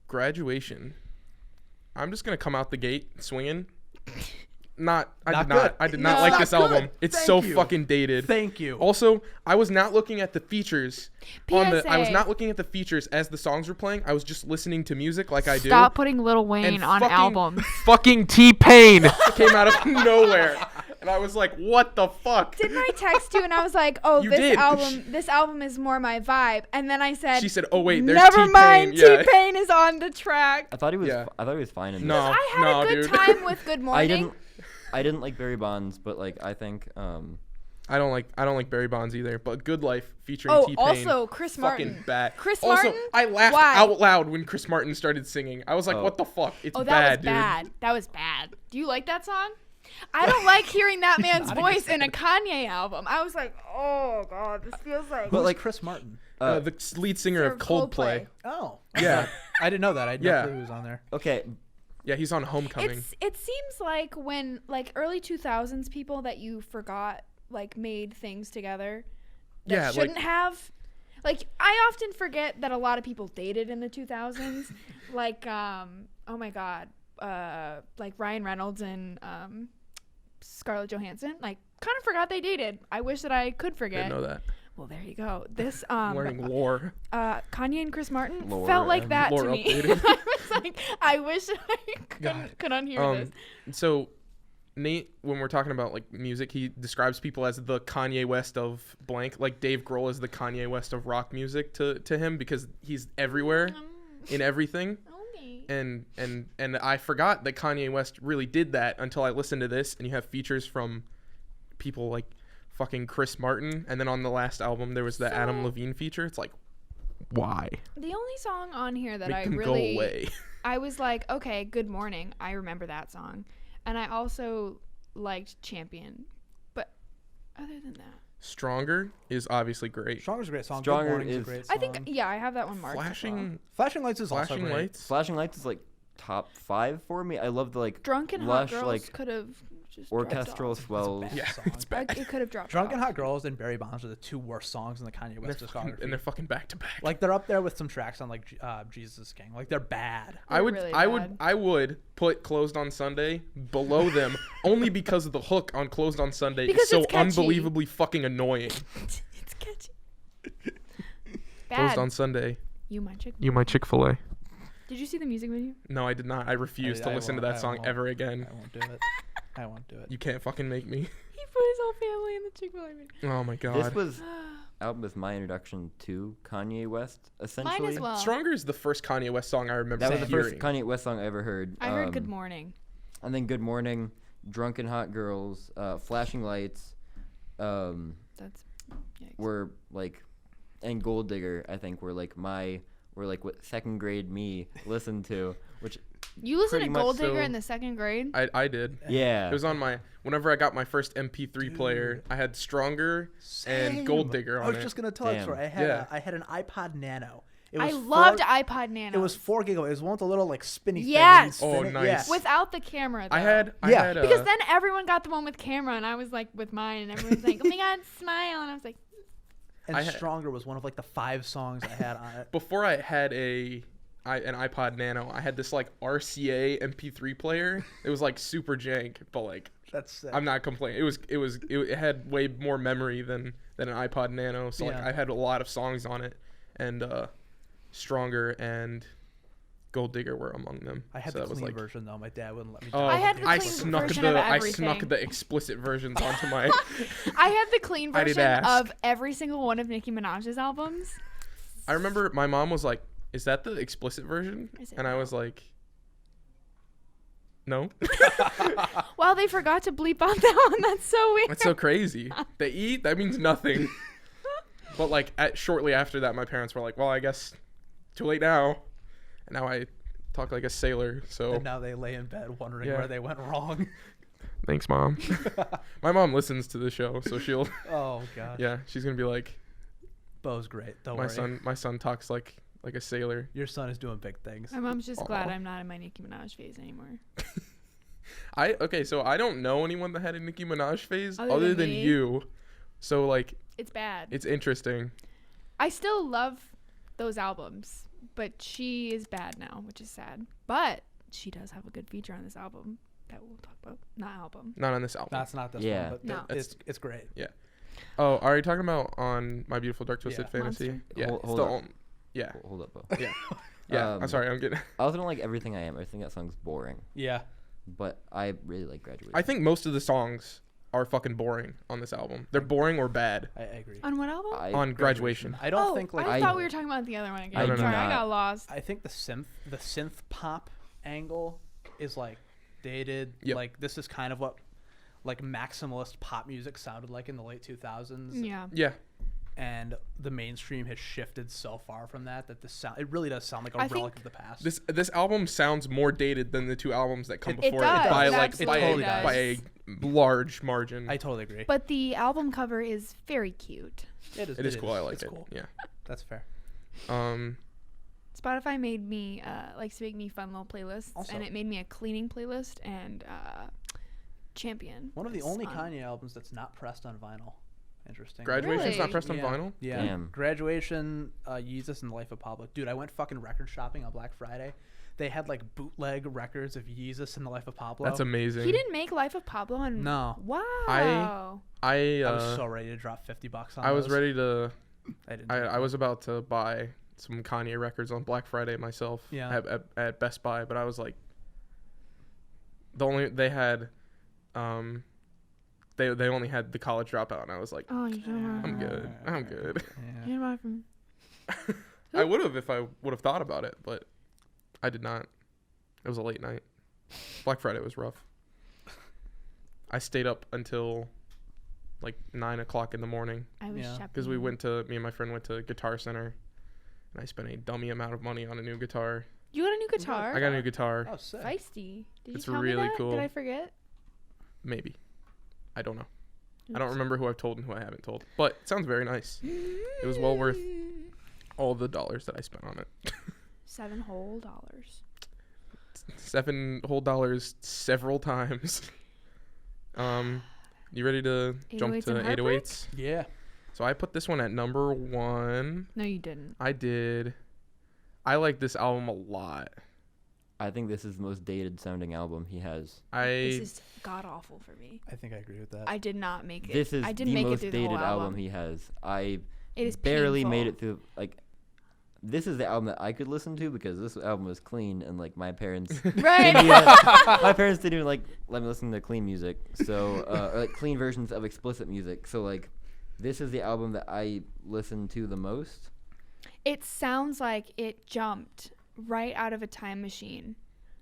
Graduation. I'm just going to come out the gate swinging. I did not like this album. It's so fucking dated. Thank you. Also, I was not looking at the features PSA. I was not looking at the features as the songs were playing. I was just listening to music like I do. Stop putting Lil Wayne on albums. Fucking T-Pain came out of nowhere. And I was like, what the fuck? Didn't I text you and I was like, oh, this album is more my vibe. And then I said, she said, oh wait, there's never T-Pain. mind, T-Pain is on the track. I thought he was fine in no, this. I had a good time with Good Morning. I didn't like Barry Bonds, but like I think I don't like Barry Bonds either, but Good Life featuring T-Pain. Also Chris Martin. Fucking bad. Chris also, Martin? I laughed out loud when Chris Martin started singing. I was like, what the fuck? It's bad, dude. That was bad. Do you like that song? I don't like hearing that man's voice in a Kanye album. I was like, oh god, this feels like. But like Chris Martin, the lead singer of Coldplay. Oh, yeah. I didn't know that. I didn't know who was on there. Okay. Yeah, he's on Homecoming. It seems like when like early 2000s people that you forgot like made things together that shouldn't have. Like I often forget that a lot of people dated in the 2000s. Like oh my god, like Ryan Reynolds and Scarlett Johansson. Like kind of forgot they dated. I wish that I could forget. Didn't know that. Well, there you go. This learning lore. Kanye and Chris Martin felt like that to me. I was like, I wish I could unhear this. So, Nate, when we're talking about like music, he describes people as the Kanye West of blank. Like Dave Grohl is the Kanye West of rock music to him because he's everywhere, in everything. Okay. And I forgot that Kanye West really did that until I listened to this, and you have features from people like fucking Chris Martin, and then on the last album there was the Adam Levine feature. It's like, why? The only song on here that Make them really go away. I was like, okay, Good Morning. I remember that song, and I also liked Champion, but other than that, Stronger is obviously great. Stronger's a great song. Stronger Good Morning's a great song. I think I have that one marked. Flashing Lights is also great. Flashing Lights is like top 5 for me. I love the like Drunk and lush, Hot Girls like could have just orchestral swells. Yeah, it's bad. It could have dropped. Drunk and Hot Girls and Barry Bonds are the two worst songs in the Kanye West discography. And they're fucking back to back. Like they're up there with some tracks on like Jesus is King. Like they're bad. I would put Closed on Sunday below them only because of the hook on Closed on Sunday is so unbelievably fucking annoying. It's catchy. Closed on Sunday. You my Chick-fil-A. Did you see the music video? No, I did not. I refuse to listen to that song ever again. I won't do it. You can't fucking make me. He put his whole family in the Chick-fil-A video. Oh my god. This was album was my introduction to Kanye West, essentially. Mine as well. Stronger is the first Kanye West song I remember hearing. That was the first Kanye West song I ever heard. I heard Good Morning. And then Good Morning, Drunk and Hot Girls, Flashing Lights. That's were like, and Gold Digger, I think, were like what second grade me listened to, which you listened to Gold Digger in the second grade? I did. Yeah. It was on whenever I got my first MP3 player, I had Stronger and Gold Digger on it. I was just going to tell you, I had an iPod Nano. I loved iPod Nano. It was 4 gigabytes. It was one with the little like spinny thing. Oh, nice. Yeah. Without the camera, though. I had because then everyone got the one with camera, and I was like with mine, and everyone's like, oh my god, smile. And I was like... And Stronger was one of like the 5 songs I had on it. Before I had an iPod Nano, I had this like RCA MP3 player. It was like super jank, but like that's sick. I'm not complaining. It had way more memory than an iPod Nano, so like I had a lot of songs on it, and Stronger and Gold Digger were among them. I had the clean version though. My dad wouldn't let me. I had the clean version of everything. I snuck the explicit versions onto my. I had the clean version of every single one of Nicki Minaj's albums. I remember my mom was like, "Is that the explicit version?" And I was like, "No." Well, they forgot to bleep on that one. That's so weird. That's so crazy. The E, that means nothing. But like shortly after that, my parents were like, "Well, I guess too late now." And now I talk like a sailor, so... And now they lay in bed wondering where they went wrong. Thanks, Mom. My mom listens to the show, so she'll... Oh, God. Yeah, she's going to be like... Bo's great. Don't worry. My son talks like a sailor. Your son is doing big things. My mom's just glad I'm not in my Nicki Minaj phase anymore. So I don't know anyone that had a Nicki Minaj phase other than you. So, like... It's bad. It's interesting. I still love those albums. But she is bad now, which is sad. But she does have a good feature on this album that we'll talk about. Not on this album. That's not this one, but it's great. Yeah. Oh, are you talking about on My Beautiful Dark Twisted Fantasy? Monster. Yeah. Hold up. Yeah. Hold up, Bo. Yeah. Yeah. I'm sorry. I'm getting... I also don't like Everything I Am. I think that song's boring. Yeah. But I really like Graduation. I think most of the songs are fucking boring on this album. They're boring or bad. I agree. On what album? On Graduation. I don't think I thought we were talking about the other one again. Sorry, I got lost. I think the synth pop angle is like dated. Yep. Like this is kind of what like maximalist pop music sounded like in the late 2000s. Yeah. Yeah. And the mainstream has shifted so far from that it really does sound like a relic of the past. This album sounds more dated than the two albums that come before it by a large margin. I totally agree. But the album cover is very cute. It is cool. I like it. Cool. Yeah. That's fair. Spotify made me likes to make me fun little playlists, and it made me a cleaning playlist and Champion. One of the only Kanye albums that's not pressed on vinyl. Interesting. Graduation's not pressed on vinyl? Yeah. Damn. Graduation, Yeezus, and The Life of Pablo. Dude, I went fucking record shopping on Black Friday. They had like bootleg records of Yeezus and The Life of Pablo. That's amazing. He didn't make Life of Pablo on. No. Wow. I was so ready to drop $50 on I was those. ready to. I didn't. I was about to buy some Kanye records on Black Friday myself. Yeah. At Best Buy, but I was like, they had, they only had the College Dropout, and I was like, I'm good. Yeah. I would have if I would have thought about it, but I did not. It was a late night. Black Friday was rough. I stayed up until like 9 o'clock in the morning. I was shopping. Because me and my friend went to Guitar Center, and I spent a dummy amount of money on a new guitar. You got a new guitar? I got a new guitar. Oh, sick. Feisty. Did It's you tell really me that? cool. Did I forget? Maybe. I don't know. I don't remember who I've told and who I haven't told. But it sounds very nice. It was well worth all the dollars that I spent on it. $7 whole. $7 whole several times. You ready to jump to 808s? Yeah. So I put this one at number 1. No, you didn't. I did. I like this album a lot. I think this is the most dated sounding album he has. This is god awful for me. I think I agree with that. I did not make it. This is I didn't the make most it through dated the whole album he has. It is barely painful. made it through. Like, this is the album that I could listen to because this album was clean and like my parents. Right. My parents didn't even like let me listen to clean music. So or like clean versions of explicit music. So like, this is the album that I listen to the most. It sounds like it jumped right out of a time machine.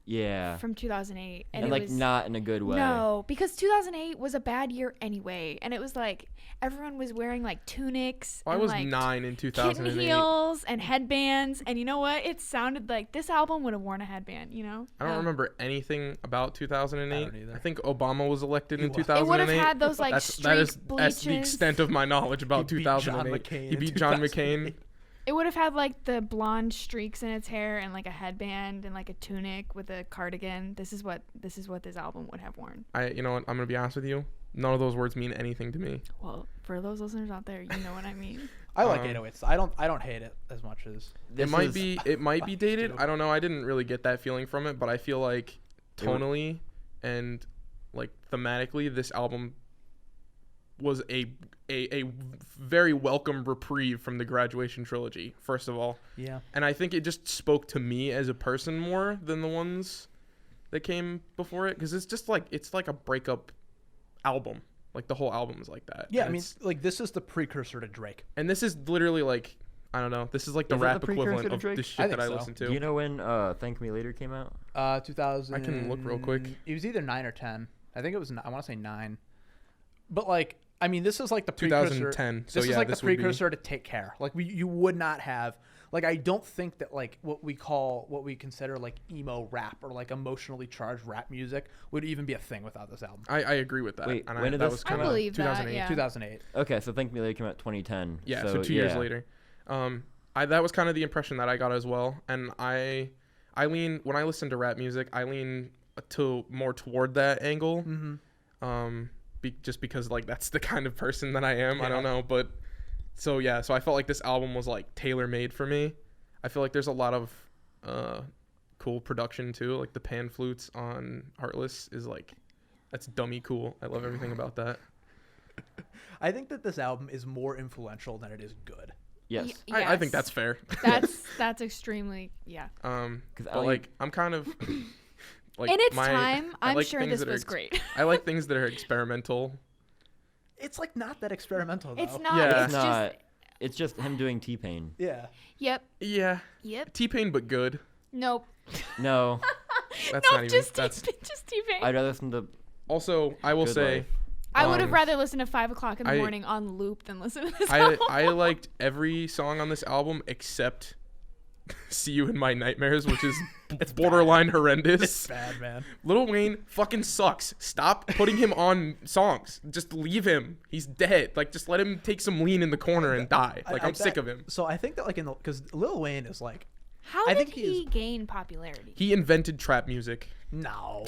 Yeah. From 2008. And it like was, not in a good way. No, because 2008 was a bad year anyway. And it was like everyone was wearing like tunics. I was like 9 in 2008. Kitten heels and headbands. And you know what? It sounded like this album would have worn a headband, you know? I don't remember anything about 2008. I don't either. I think Obama was elected in 2008. It would have had those like streak bleaches. That's the extent of my knowledge about 2008. He beat John McCain. It would have had like the blonde streaks in its hair and like a headband and like a tunic with a cardigan. This is what this album would have worn. You know what? I'm gonna be honest with you. None of those words mean anything to me. Well, for those listeners out there, you know what I mean. I like 808s. I don't hate it as much as it might be dated. I don't know. I didn't really get that feeling from it, but I feel like tonally and like thematically, this album was a very welcome reprieve from the Graduation trilogy, first of all. Yeah. And I think it just spoke to me as a person more than the ones that came before it, because it's like a breakup album. Like the whole album is like that. Yeah, I mean, like this is the precursor to Drake. And this is literally like, I don't know, this is like the rap equivalent of the shit that I listen to. Do you know when Thank Me Later came out? 2000. I can look real quick. It was either 9 or 10. I think it was. I want to say 9. But like, I mean, this is like the precursor. 2010. This is like the precursor to Take Care. Like you would not have. Like I don't think that like what we consider like emo rap or like emotionally charged rap music would even be a thing without this album. I agree with that. Wait, and when did this come out? I believe 2008. that. Yeah. 2008. Okay, so Thank Me Later came out 2010. Yeah, so 2 years later. That was kind of the impression that I got as well. And I lean, when I listen to rap music, I lean to more toward that angle. Mm-hmm. Just because like that's the kind of person that I am. Yeah. I don't know, but so I felt like this album was like tailor-made for me. I feel like there's a lot of cool production too. Like the pan flutes on Heartless is like, that's dummy cool. I love everything about that. I think that this album is more influential than it is good. Yes. I think that's fair. That's extremely But like I'm kind of like in its time, I'm like sure this was great. I like things that are experimental It's like not that experimental though. It's not. Yeah. It's not. It's just him doing T-Pain. Yeah. Yep. Yeah. Yep. T-Pain, but good. Nope. No. That's nope, not even. just That's T-Pain. I'd rather listen to also. I will Good say. Life. I would have rather listened to 5 o'clock in the I- morning on loop than listen to this album. I liked every song on this album except "See You in My Nightmares," which is it's borderline horrendous. It's bad, man. Lil Wayne fucking sucks. Stop putting him on songs. Just leave him. He's dead. Like, just let him take some lean in the corner and die. Like, I'm sick of him. So I think that like because Lil Wayne is like How I did think he gain popularity? He invented trap music. no.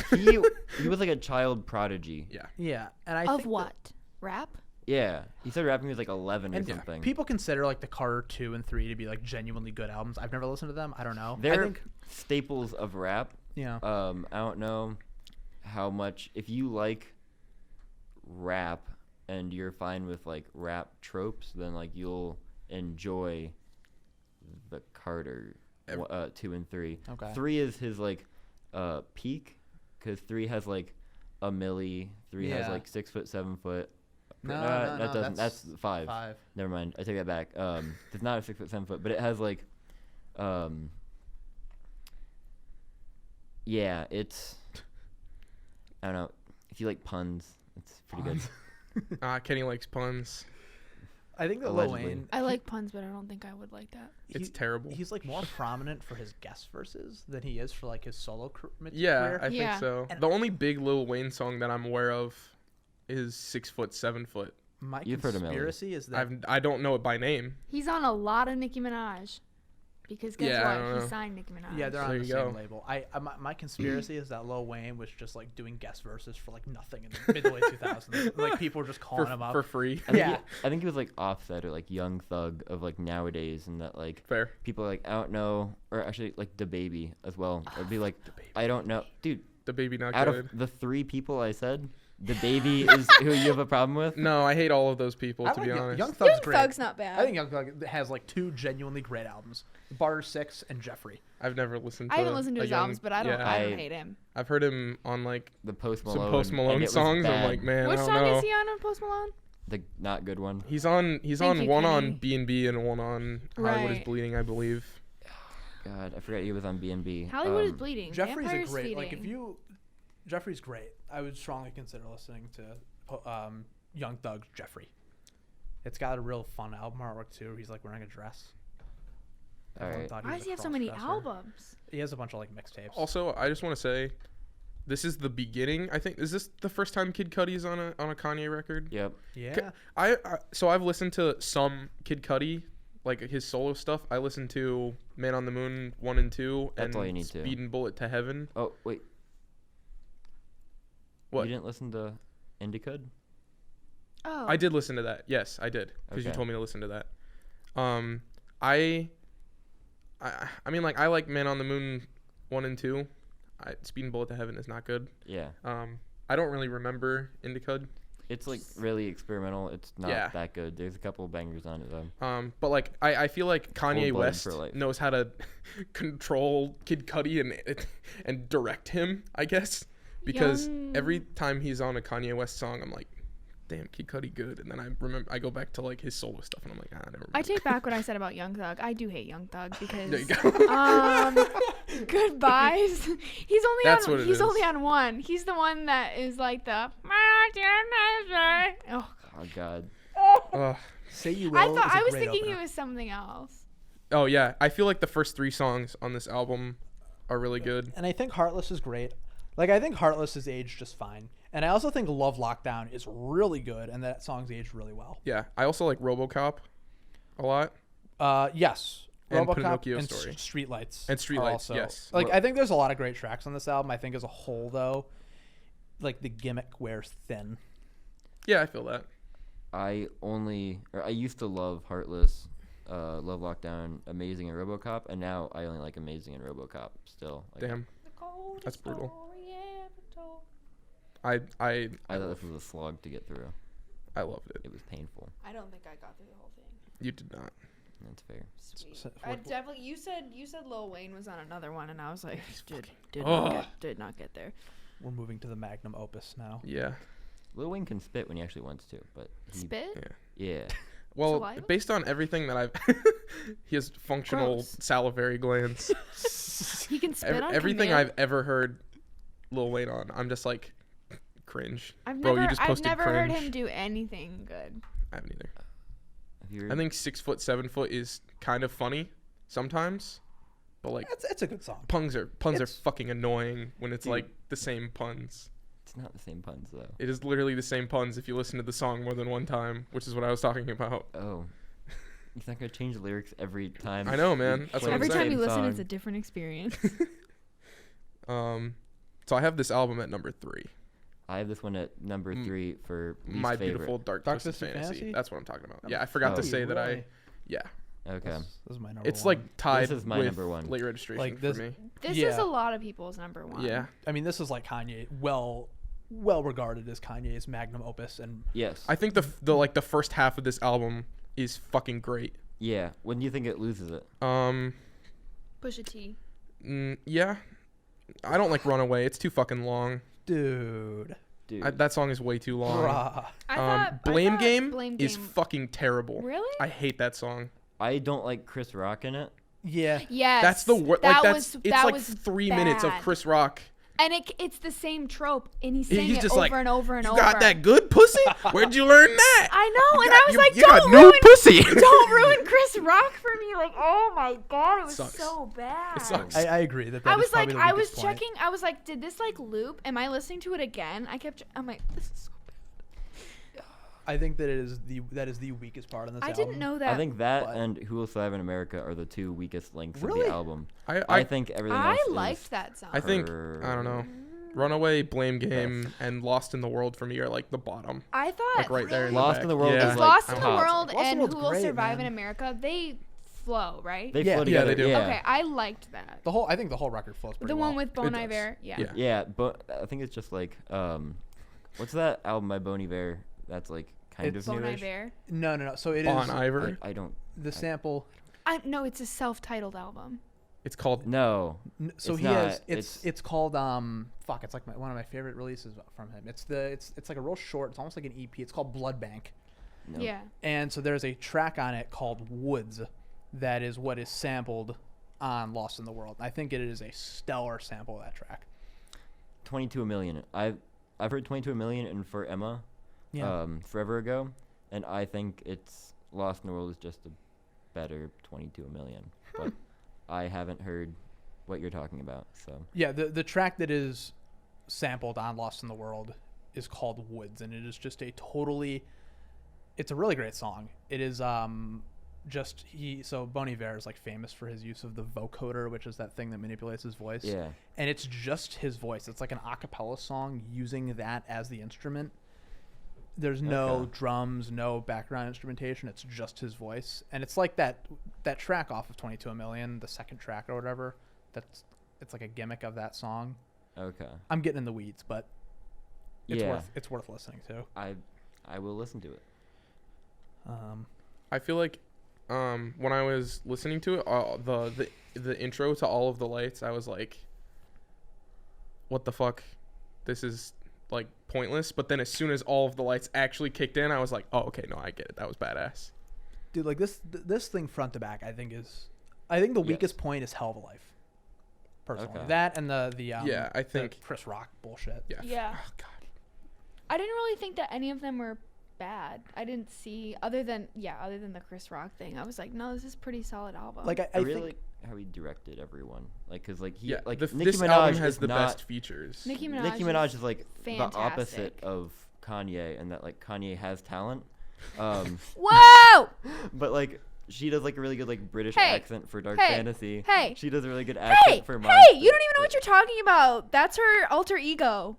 he was like a child prodigy. Yeah. Yeah, and I Of think what? Rap? Yeah, he started rapping when he was like 11 or And something. people consider like the Carter 2 and 3 to be like genuinely good albums. I've never listened to them. I don't know. They're I think, staples of rap. yeah. I don't know how much if you like rap and you're fine with like rap tropes, then like you'll enjoy the Carter 2 and 3. Okay. 3 is his like peak because 3 has like a milli. 3 has Yeah. like 6 foot, 7 foot. No, That doesn't. That's 5. 5. Never mind. I take that back. It's not a 6 foot, 7 foot, but it has like, yeah, it's. I don't know. If you like puns, it's pretty good. Kenny likes puns. I think that Lil Allegedly. Wayne. I like puns, but I don't think I would like that. It's terrible. He's like more prominent for his guest verses than he is for like his solo Yeah, career. I think Yeah. so. And- The only big Lil Wayne song that I'm aware of is 6 foot, 7 foot. My You've heard of Melly. conspiracy is that I don't know it by name. He's on a lot of Nicki Minaj. Because guess Yeah, I don't what? He know. signed Nicki Minaj. yeah, they're There on the you same go. label. My conspiracy is that Lil Wayne was just like doing guest verses for like nothing in the mid to late 2000s. Like people were just calling him up. For free. Yeah. I think he was like Offset or like Young Thug of like nowadays, and that like Fair. people are like I don't know, or actually like DaBaby as well. It'd be like I don't know, dude. The baby not Out good. of the 3 people I said, DaBaby is who you have a problem with. No, I hate all of those people, I to like be honest. Young Thug's Young great. Thug's not bad. I think Young Thug has like 2 genuinely great albums: Barter 6 and Jeffrey. I've never listened to I haven't listened to a his Young- albums, but I don't I- hate him. I've heard him on like The Post Malone. some Post and Malone it was songs. I'm bad. like, man, Which I don't song know. is he on Post Malone? The not good one. He's on Thank you, one Kenny. on B&B and one on Hollywood is Right. Bleeding, I believe. God, I forgot he was on B&B. Hollywood is Bleeding. Jeffrey's Vampire's a great. Feeding. Like if you, Jeffrey's great. I would strongly consider listening to Young Thug's Jeffrey. It's got a real fun album artwork too. He's like wearing a dress. Everyone Alright. thought Why was does a he have so many cross-dresser. albums? He has a bunch of like mixtapes. Also, I just want to say, this is the beginning. I think is this the first time Kid Cudi's on a Kanye record? Yep. Yeah. So I've listened to some Kid Cudi, like his solo stuff. I listened to Man on the Moon 1 and 2 That's and all you need to. Speed and Bullet to Heaven. Oh wait. What? You didn't listen to Indicud? Oh. I did listen to that. Yes, I did, because you Okay. told me to listen to that. I mean, like, I like Man on the Moon 1 and 2. Speed and Bullet to Heaven is not good. Yeah. I don't really remember Indicud. It's like really experimental. It's not Yeah. that good. There's a couple bangers on it though. But like I feel like Kanye Cold-blooded West for life. knows how to control Kid Cudi and direct him, I guess, because every time he's on a Kanye West song, I'm like, damn, Kid Cudi good, and then I go back to like his solo stuff, and I'm like, never mind. I take back what I said about Young Thug. I do hate Young Thug because There you go. Goodbyes. He's only That's on what it he's is. only on one. He's the one that is like the oh. Oh God. Ugh. Say You Will. I thought is a I was great thinking opener. he was something else. Oh yeah, I feel like the first 3 songs on this album are really good. And I think Heartless is great. Like I think Heartless is aged just fine. And I also think Love Lockdown is really good, and that song's aged really well. Yeah, I also like RoboCop a lot. Yes. And RoboCop Pinocchio and Story. Streetlights. And Streetlights, are also, yes. Like Well- I think there's a lot of great tracks on this album. I think as a whole though, like the gimmick wears thin. Yeah, I feel that. I used to love Heartless, Love Lockdown, Amazing, and RoboCop, and now I only like Amazing and RoboCop still. Like, Damn, that's brutal. I I thought this was a slog to get through. loved it. It was painful. I don't think I got through the whole thing. You did not. That's fair. Sweet. So- I definitely you said Lil Wayne was on another one, and I was like, did Ugh. not get there. We're moving to the magnum opus now. Yeah. Lil Wayne can spit when he actually wants to, but spit? Yeah. Well, Saliva? based on everything that he has functional Gross. salivary glands. He can spit on everything command? I've ever heard Lil Wayne on, I'm just like, cringe. I've Bro, never, you just I've posted never cringe. heard him do anything good. I haven't either. Have you heard? I think 6 foot, 7 foot is kind of funny sometimes, but like It's a good song. puns are fucking annoying when it's like the same puns. It's not the same puns though. It is literally the same puns if you listen to the song more than one time, which is what I was talking about. Oh. He's not gonna change the lyrics every time. I know, man. That's what I'm Every saying. time you listen, Song. it's a different experience. So I have this album at number 3. I have this one at number 3 for least My favorite. Beautiful Dark Twisted Fantasy. That's what I'm talking about. Yeah, I Oh, forgot to say that really? Yeah. Okay. This is my number It's one. like tied This is my with number 1. Late Registration Like for this- me. This Yeah. is a lot of people's number one. Yeah. I mean, this is like Kanye, well regarded as Kanye's magnum opus, and Yes. I think the first half of this album is fucking great. Yeah. When do you think it loses it? Pusha T. Yeah. I don't like Runaway. It's too fucking long. dude, That song is way too long. bruh. I thought Blame Blame Game Game is fucking terrible. Really? I hate that song. I don't like Chris Rock in it. Yeah, Yes. That's the word. That Like was, it's that like was 3 minutes of bad. Chris Rock. And it's the same trope, and he's saying He's it just over like, and over and you over. got that good pussy? Where'd you learn that? I know, You and got- I was you- like, you got don't new ruin pussy. Don't ruin Chris Rock for me. Like, oh my god, it was Sucks. so bad. It sucks. I agree that. I is was like, probably the I was weakest point. checking. I was like, did this like loop? Am I listening to it again? I'm like, this is so bad. I think that that is the weakest part on this I album. didn't know that. I think that but- and Who Will Survive in America are the 2 weakest links of Really? the album. I I think everything else I is liked that song. I think I don't know. Runaway, Blame Game, and Lost in the World for me are like the bottom. I thought Like right there. In Lost the in back. the World Yeah. is Is like Lost in the top. World Lost in and the Who World's Will great, Survive man. in America, they flow, right? They Yeah. flow Yeah, together. they do. Yeah. Okay, I liked that. I think the whole record flows pretty The well. one with Bon does. Iver. Yeah. Yeah. Yeah, but I think it's just like what's that album by Bon Iver that's like kind It's of Bon newish? Iver. No. So it is Bon Iver. I don't. the sample. No, it's a self-titled album. It's called. No. So It's he not. has. It's called fuck. It's like one of my favorite releases from him. It's like a real short. It's almost like an EP. It's called Blood Bank. No. Yeah. And so there's a track on it called Woods that is what is sampled on Lost in the World. I think it is a stellar sample of that track. 22 a Million. I've heard 22 a Million and For Emma forever ago, and I think it's Lost in the World is just a better 22 a Million. But I haven't heard what you're talking about, so. Yeah, the track that is sampled on Lost in the World is called Woods, and it is just it's a really great song. It is so Bon Iver is like famous for his use of the vocoder, which is that thing that manipulates his voice. Yeah. And it's just his voice. It's like an a cappella song using that as the instrument. There's no Okay. drums, no background instrumentation. It's just his voice. And it's like that track off of 22 a Million, the second track or whatever. It's like a gimmick of that song. Okay. I'm getting in the weeds, but Yeah. it's worth listening to. I will listen to it. I feel like when I was listening to it, the intro to All of the Lights, I was like, what the fuck? This is like pointless. But then as soon as All of the Lights actually kicked in, I was like, oh, okay, no, I get it. That was badass. Dude, like this thing front to back, I think the weakest point is Hell of a Life. Personally, Okay. that and the I think the Chris Rock bullshit. Yeah. Oh, God. I didn't really think that any of them were bad. I didn't see other than the Chris Rock thing. I was like, no, this is a pretty solid album. Like I I really think like how he directed everyone. Like, cause like he Yeah, like this Nicki Minaj album has is the not, best features. Nicki Nicki Minaj is like fantastic. the opposite of Kanye, and that like Kanye has talent. Whoa! But like she does like a really good like British Hey, accent for Dark hey, Fantasy. hey, She does a really good accent for Monster. Hey, you don't even know what you're talking about. That's her alter ego.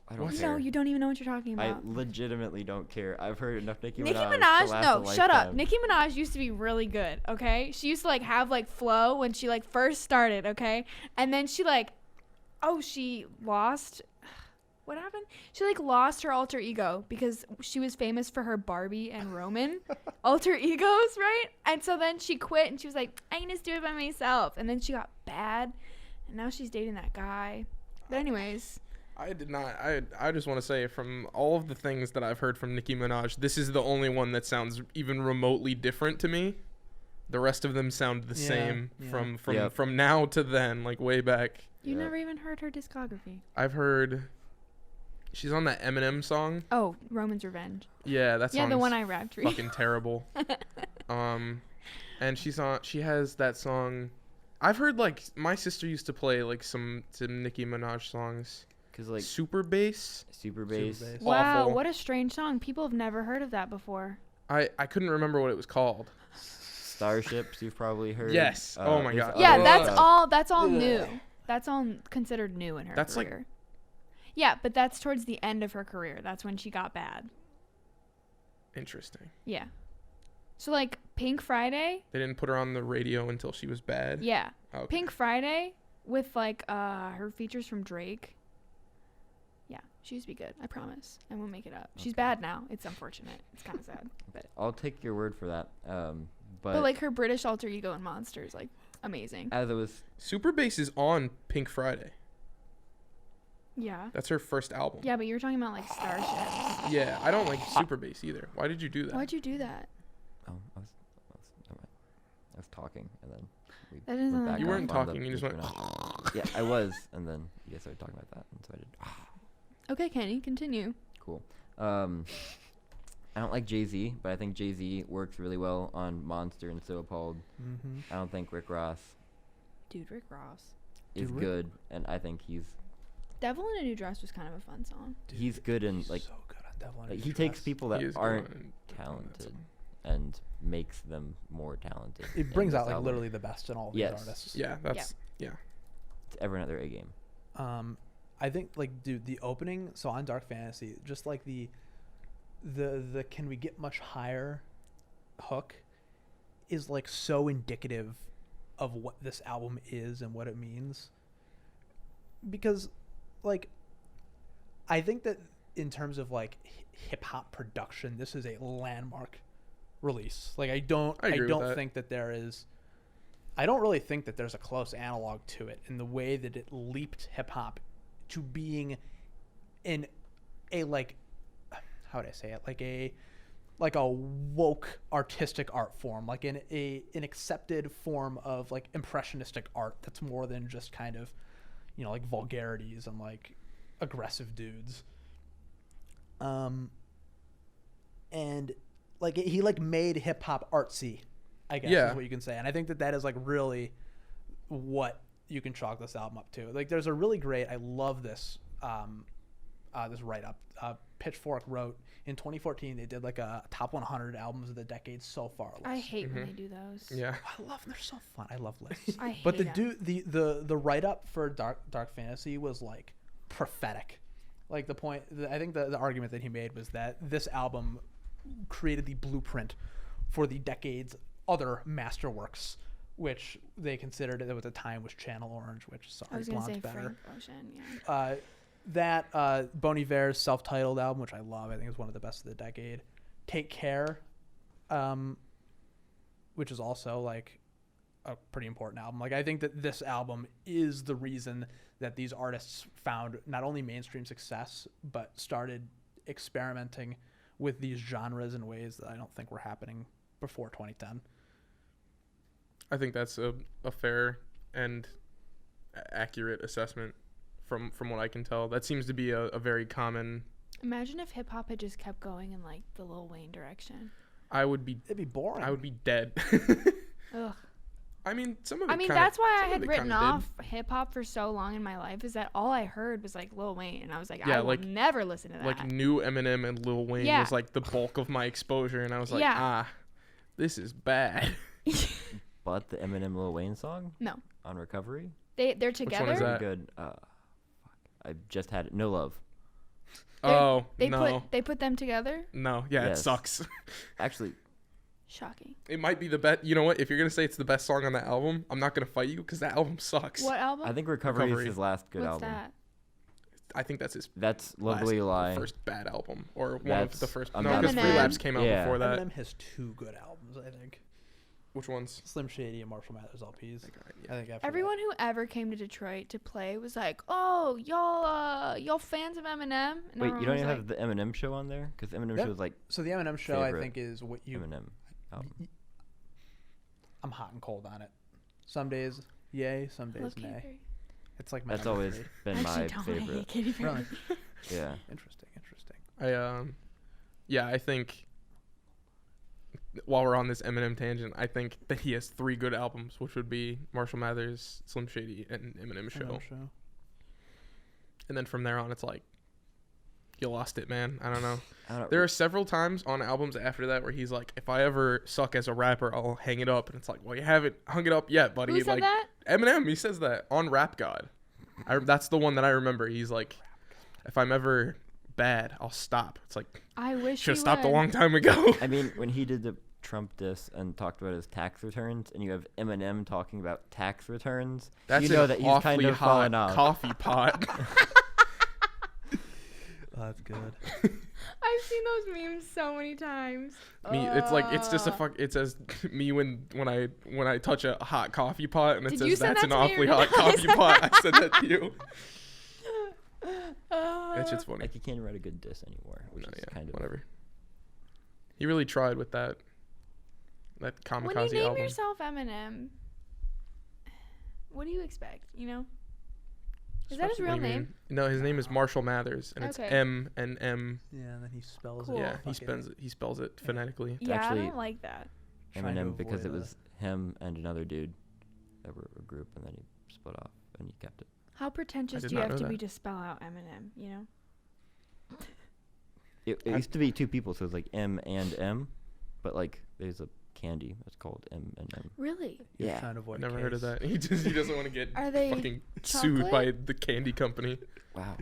I don't What? care. No, you don't even know what you're talking I about. legitimately don't care. I've heard enough Nicki Nicki Minaj. Minaj, to last no, a shut up. lifetime. Nicki Minaj used to be really good, okay? She used to like have like flow when she like first started, okay? And then she like, she lost. What happened? She like lost her alter ego because she was famous for her Barbie and Roman alter egos, right? And so then she quit and she was like, I can just do it by myself. And then she got bad, and now she's dating that guy. But anyways, I did not. I just want to say, from all of the things that I've heard from Nicki Minaj, this is the only one that sounds even remotely different to me. The rest of them sound the same from now to then, like way back. You never even heard her discography. I've heard she's on that Eminem song. Oh, Roman's Revenge. Yeah, that song. Yeah, the one I rapped for you. Fucking terrible. And she has that song. I've heard, like, my sister used to play like some Nicki Minaj songs. Cause like Super Bass. Wow, awful. What a strange song. People have never heard of that before. I couldn't remember what it was called. Starships, you've probably heard. Yes. Oh my god. Yeah, that's all new. That's all considered new in her career. Like, yeah, but that's towards the end of her career. That's when she got bad. Interesting. Yeah. So like Pink Friday. They didn't put her on the radio until she was bad. Yeah. Okay. Pink Friday with like her features from Drake. Yeah, she used to be good. I promise. I won't make it up. She's bad now. It's unfortunate. It's kind of sad. But I'll take your word for that. But like her British alter ego in Monster is like amazing. As it was, Super Bass is on Pink Friday. Yeah. That's her first album. Yeah, but you were talking about like Starships. Yeah, I don't like Super Bass either. Why did you do that? Why'd you do that? Oh, I was talking and then that doesn't back. You weren't talking. You just went. Yeah, I was, and then you guys started talking about that, and so I did. Okay, Kenny, continue. Cool. I don't like Jay-Z, but I think Jay-Z works really well on Monster and So Appalled. Mm-hmm. I don't think Rick Ross. Dude, Rick Ross is good, and I think he's. Devil in a New Dress was kind of a fun song. Dude, he's good in like. So good on Devil in a New Dress. He takes people that aren't talented and makes them more talented. It brings out like literally the best in all of these artists. Yeah, that's yeah. It's everyone at their A game. I think like dude, the opening, so on Dark Fantasy, just like the can we get much higher hook is like so indicative of what this album is and what it means. Because like I think that in terms of like hip hop production, this is a landmark release. Like I don't think that there is I don't really think that there's a close analog to it in the way that it leaped hip hop to being in a like how would I say it, like a woke artistic art form, like in an accepted form of like impressionistic art that's more than just kind of, you know, like vulgarities and like aggressive dudes. And like he like made hip hop artsy, I guess is what you can say. And I think that is like really what you can chalk this album up to. Like there's a really great, I love this this write-up. Pitchfork wrote in 2014 they did like a top 100 albums of the decade so far list. I hate when they do those. Yeah, I love them. They're so fun. I love lists. I hate but the write-up for Dark Fantasy was like prophetic. Like the point, I think the argument that he made was that this album created the blueprint for the decade's other masterworks, which they considered at the time was Channel Orange, which sorry, Blonde's better. Frank Ocean, yeah. That Bon Iver's self-titled album, which I love, I think is one of the best of the decade. Take Care, which is also like a pretty important album. Like I think that this album is the reason that these artists found not only mainstream success but started experimenting with these genres in ways that I don't think were happening before 2010. I think that's a fair and accurate assessment from what I can tell. That seems to be a very common. Imagine if hip hop had just kept going in like the Lil Wayne direction. It'd be boring. I would be dead. Ugh. I mean, that's why I had written off hip hop for so long in my life, is that all I heard was like Lil Wayne, and I was like, I will never listen to that. Like new Eminem and Lil Wayne was like the bulk of my exposure, and I was like, this is bad. But the Eminem Lil Wayne song? No. On Recovery? They're together? Which one is that? Good. I just had it. No Love. They put them together? No. Yeah, yes. It sucks. Actually. Shocking. It might be the best. You know what? If you're going to say it's the best song on that album, I'm not going to fight you because that album sucks. What album? I think Recovery is his last good album. What's that? I think that's his. That's Lovely Lie. First bad album, or one of the first. No, because Relapse came out before that. Eminem has two good albums, I think. Which ones? Slim Shady and Marshall Mathers LPs. I think everyone who ever came to Detroit to play was like, "Oh, y'all fans of Eminem?" And wait, you don't even have the Eminem show on there? Because Eminem show is like. So the Eminem show, I think, is what you. Eminem album. I'm hot and cold on it. Some days, yay. Some days, nay. It's like my. That's always been my favorite. Really? Yeah. Interesting. I think. While we're on this Eminem tangent, I think that he has 3 good albums, which would be Marshall Mathers, Slim Shady, and Eminem Show. And then from there on, it's like, you lost it, man. I don't know. There are several times on albums after that where he's like, if I ever suck as a rapper, I'll hang it up. And it's like, well, you haven't hung it up yet, buddy. Who said that? Eminem, he says that on Rap God. That's the one that I remember. He's like, if I'm ever bad, I'll stop. It's like, I wish should have stopped a long time ago. I mean, when he did the Trump diss and talked about his tax returns, and you have Eminem talking about tax returns, that's you know that he's kind of fallen off. Coffee pot. That's good. I've seen those memes so many times. It's like it's just it says me when I touch a hot coffee pot, and it says that's an awfully hot coffee pot. I said that to you. That shit's funny. Like, you can't write a good diss anymore, which is kind of whatever. He really tried with that kamikaze album. When you name yourself Eminem, what do you expect? You know, is that his real name? No, his name is Marshall Mathers, and it's M and M. Yeah, and then he spells it. Yeah, he spells it phonetically. Yeah, actually, I don't like that. Eminem, because it was him and another dude that were a group, and then he split off, and he kept it. How pretentious do you have to be to spell out Eminem, you know? It used to be 2 people, so it was like M and M, but like there's a candy that's called M&M. Really? Yeah. I've never heard of that. He doesn't want to get fucking chocolate? sued by the candy company. Wow.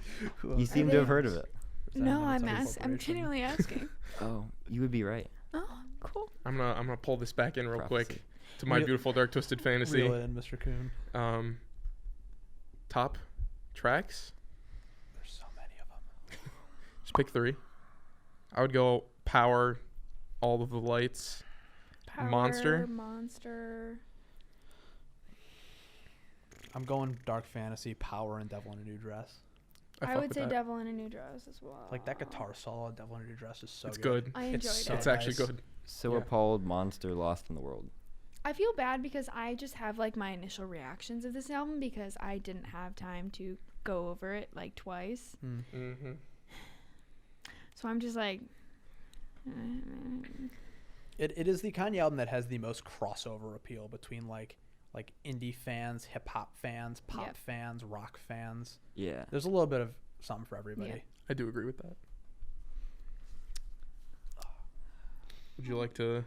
You seem to have heard of it. No, I'm genuinely asking. Oh, you would be right. Oh, cool. I'm gonna pull this back in real quick to my beautiful dark twisted fantasy. Reel it in, Mr. Kuhn. Top tracks. There's so many of them. Just pick 3. I would go Power, All of the Lights, Monster. I'm going Dark Fantasy, Power, and Devil in a New Dress. I would say Devil in a New Dress as well. Like that guitar solo, Devil in a New Dress is so good. It's good. I enjoyed it. It's actually good. So Appalled, Monster, Lost in the World. I feel bad because I just have like my initial reactions of this album because I didn't have time to go over it like twice. Mm-hmm. So I'm just like... It is the Kanye album that has the most crossover appeal between like indie fans, hip hop fans, pop fans, rock fans. Yeah. There's a little bit of something for everybody. Yeah. I do agree with that. Would you like to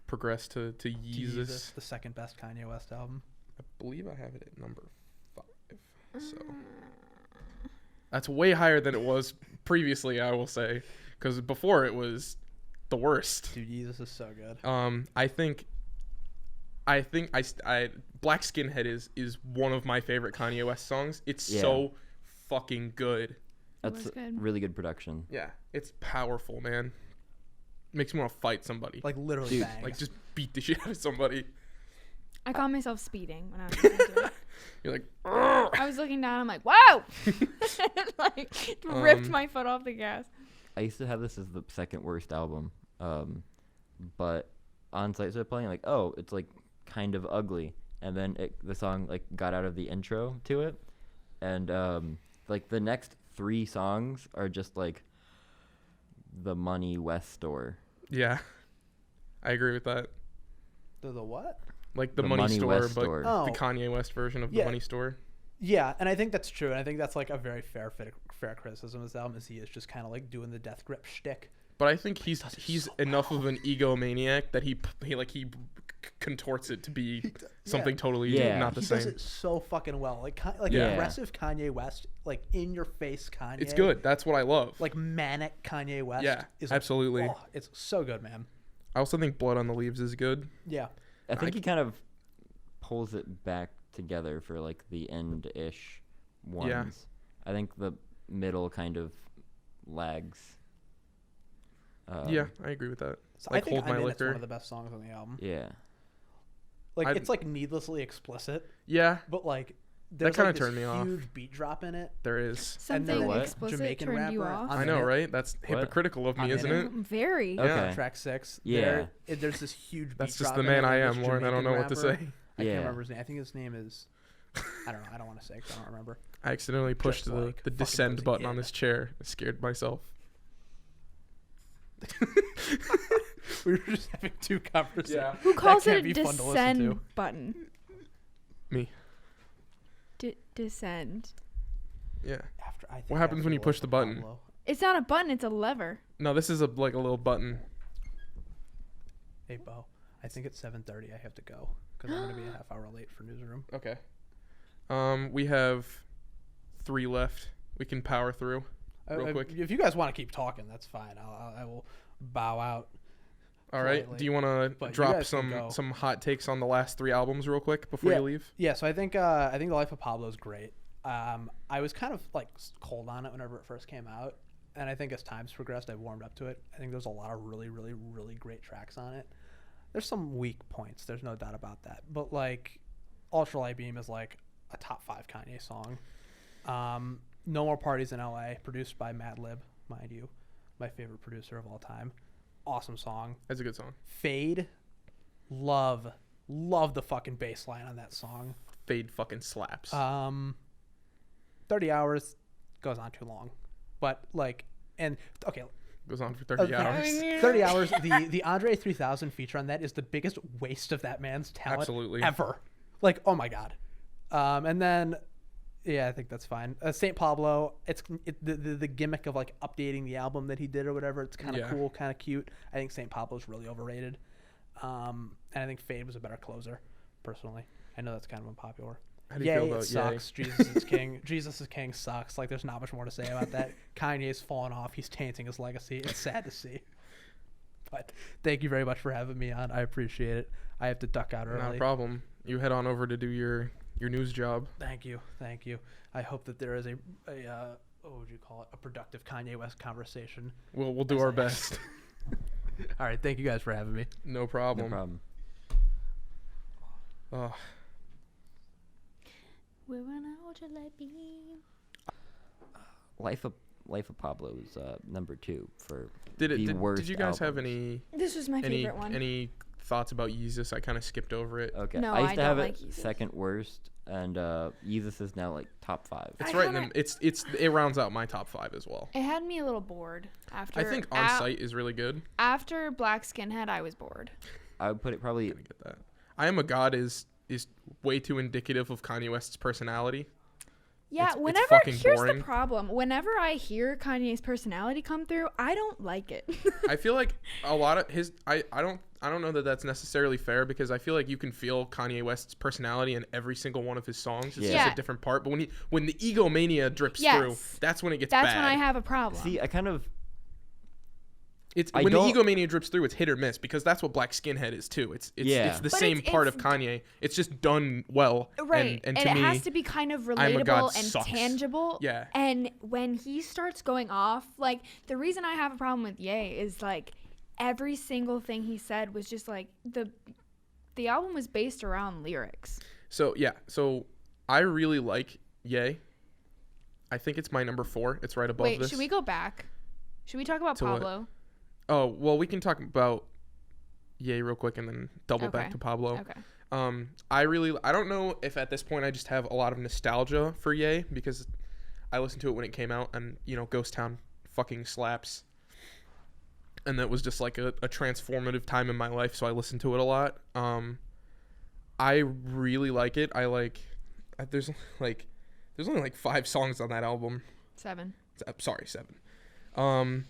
progress to Yeezus? The second best Kanye West album? I believe I have it at number 5. So that's way higher than it was previously, I will say, because before it was the worst. Dude, Yeezus is so good. I think Black Skinhead is one of my favorite Kanye West songs. It's so fucking good. That's really good production. Yeah, it's powerful, man. Makes me want to fight somebody. Like literally bangs. Like just beat the shit out of somebody. I caught myself speeding when I was listening to it. You're like, I was looking down. I'm like, wow! Like ripped my foot off the gas. I used to have this as the second worst album, but on site started playing like, oh, it's like kind of ugly, and then the song like got out of the intro to it, and like the next 3 songs are just like the Money West store. Yeah, I agree with that. The what? Like the Money store, West but store. The Kanye West version of the Money store. Yeah, and I think that's true, and I think that's like a very fair criticism of this album, is he is just kind of like doing the death grip shtick. But I think he's so enough of an egomaniac that he contorts it to be something totally not the same. He does it so fucking well, like aggressive Kanye West, like in your face Kanye. It's good. That's what I love. Like manic Kanye West. Yeah, absolutely. It's so good, man. I also think Blood on the Leaves is good. Yeah, I think he kind of pulls it back together for like the end-ish ones. Yeah. I think the middle kind of lags. Yeah, I agree with that. So like I think Hold My Liquor. It's one of the best songs on the album. Yeah. Like it's like needlessly explicit. Yeah. But like that kind of turned me off. Huge beat drop in it. There is. Something explicit Jamaican turned rapper you off? I know, right? That's hypocritical of me, isn't it? Very. Okay. Track 6. Yeah. There's this huge beat That's just drop the man I am, Lauren. I don't know what to say. I can't remember his name. I think his name is... I don't know. I don't want to say because I don't remember. I accidentally pushed the descend button on this chair. I scared myself. We were just having two conversations. Yeah. Who calls it a descend button? Me. Descend. Yeah. What happens when you push the button? It's not a button. It's a lever. No, this is like a little button. Hey, Bo. I think it's 7:30. I have to go because I'm going to be a half hour late for newsroom. Okay. We have 3 left. We can power through real quick. If you guys want to keep talking, that's fine. I will bow out. All right. Do you want to drop some hot takes on the last 3 albums real quick before you leave? Yeah. So I think The Life of Pablo is great. I was kind of like cold on it whenever it first came out, and I think as time's progressed, I've warmed up to it. I think there's a lot of really, really, really great tracks on it. There's some weak points. There's no doubt about that. But like, Ultralight Beam is like a top 5 Kanye song. No More Parties in LA, produced by Madlib, mind you, my favorite producer of all time. Awesome song. That's a good song. Fade, love the fucking bass line on that song. Fade fucking slaps. 30 hours goes on too long, but like, and okay. Goes on for 30 hours. 30 hours. The Andre 3000 feature on that is the biggest waste of that man's talent ever. Like, oh my god. And then, yeah, I think that's fine. St. Pablo. The gimmick of like updating the album that he did or whatever. It's kind of cool, kind of cute. I think St. Pablo's really overrated. And I think Fade was a better closer, personally. I know that's kind of unpopular. How do you feel about it sucks. Jesus is King. Jesus is King sucks. Like, there's not much more to say about that. Kanye's fallen off. He's tainting his legacy. It's sad to see. But thank you very much for having me on. I appreciate it. I have to duck out early. No problem. You head on over to do your news job. Thank you. I hope that there is a what would you call it? A productive Kanye West conversation. We'll do our best. All right. Thank you guys for having me. No problem. No problem. Oh. We're on a ultralight beam. Life of Pablo is number 2 for worst. Did you guys albums. have any? This was my favorite one. Any thoughts about Yeezus? I kind of skipped over it. Okay. No, I used to have like it second worst, and Yeezus is now like top 5. It's right in the, it rounds out my top 5 as well. It had me a little bored after. I think On Sight is really good. After Black Skinhead, I was bored. I would put it probably. I get that. I Am a God is way too indicative of Kanye West's personality. Yeah, here's the problem. Whenever I hear Kanye's personality come through, I don't like it. I feel like a lot of his I don't know that that's necessarily fair, because I feel like you can feel Kanye West's personality in every single one of his songs. It's just a different part. But when the egomania drips through, that's when it gets bad. That's when I have a problem. See, I kind of. When the egomania drips through, it's hit or miss, because that's what Black Skinhead is too. It's the same part of Kanye. It's just done well. Right. And to me, it has to be kind of relatable and sucks. tangible. Yeah. And when he starts going off, like, the reason I have a problem with Ye is like every single thing he said was just like the album was based around lyrics. So I really like Ye. I think it's my number 4. It's right above this. Wait, should we go back? Should we talk about Pablo? Oh, well, we can talk about Ye real quick and then double back to Pablo. Okay. I don't know if at this point I just have a lot of nostalgia for Ye, because I listened to it when it came out, and Ghost Town fucking slaps. And that was just like a transformative time in my life, so I listened to it a lot. I really like it. There's only like 5 songs on that album. 7. Sorry, 7.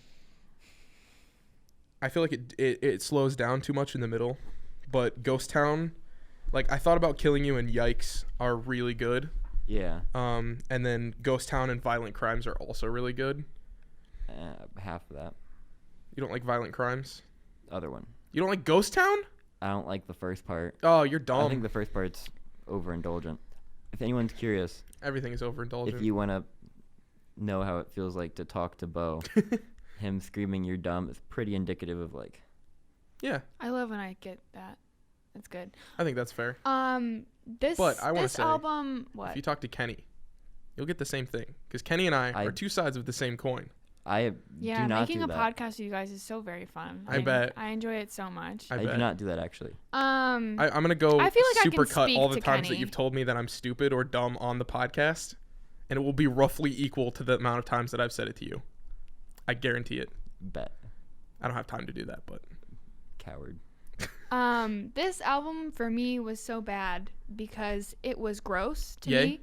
I feel like it slows down too much in the middle, but Ghost Town, like, I thought about Killing You and Yikes are really good. Yeah. And then Ghost Town and Violent Crimes are also really good. Half of that. You don't like Violent Crimes? Other one. You don't like Ghost Town? I don't like the first part. Oh, you're dumb. I think the first part's overindulgent. If anyone's curious, everything is overindulgent. If you want to know how it feels like to talk to Bo, him screaming "you're dumb" is pretty indicative of like. Yeah. I love when I get that. That's good. I think that's fair. This album, what? If you talk to Kenny, you'll get the same thing. Because Kenny and I are two sides of the same coin. Making a podcast with you guys is so very fun. I bet. I enjoy it so much. I do not do that, actually. I'm going to go I feel like super cut all the times Kenny. that you've told me that I'm stupid or dumb on the podcast. And it will be roughly equal to the amount of times that I've said it to you. I guarantee it. Bet. I don't have time to do that, but. Coward. This album for me was so bad because it was gross to Yay? me.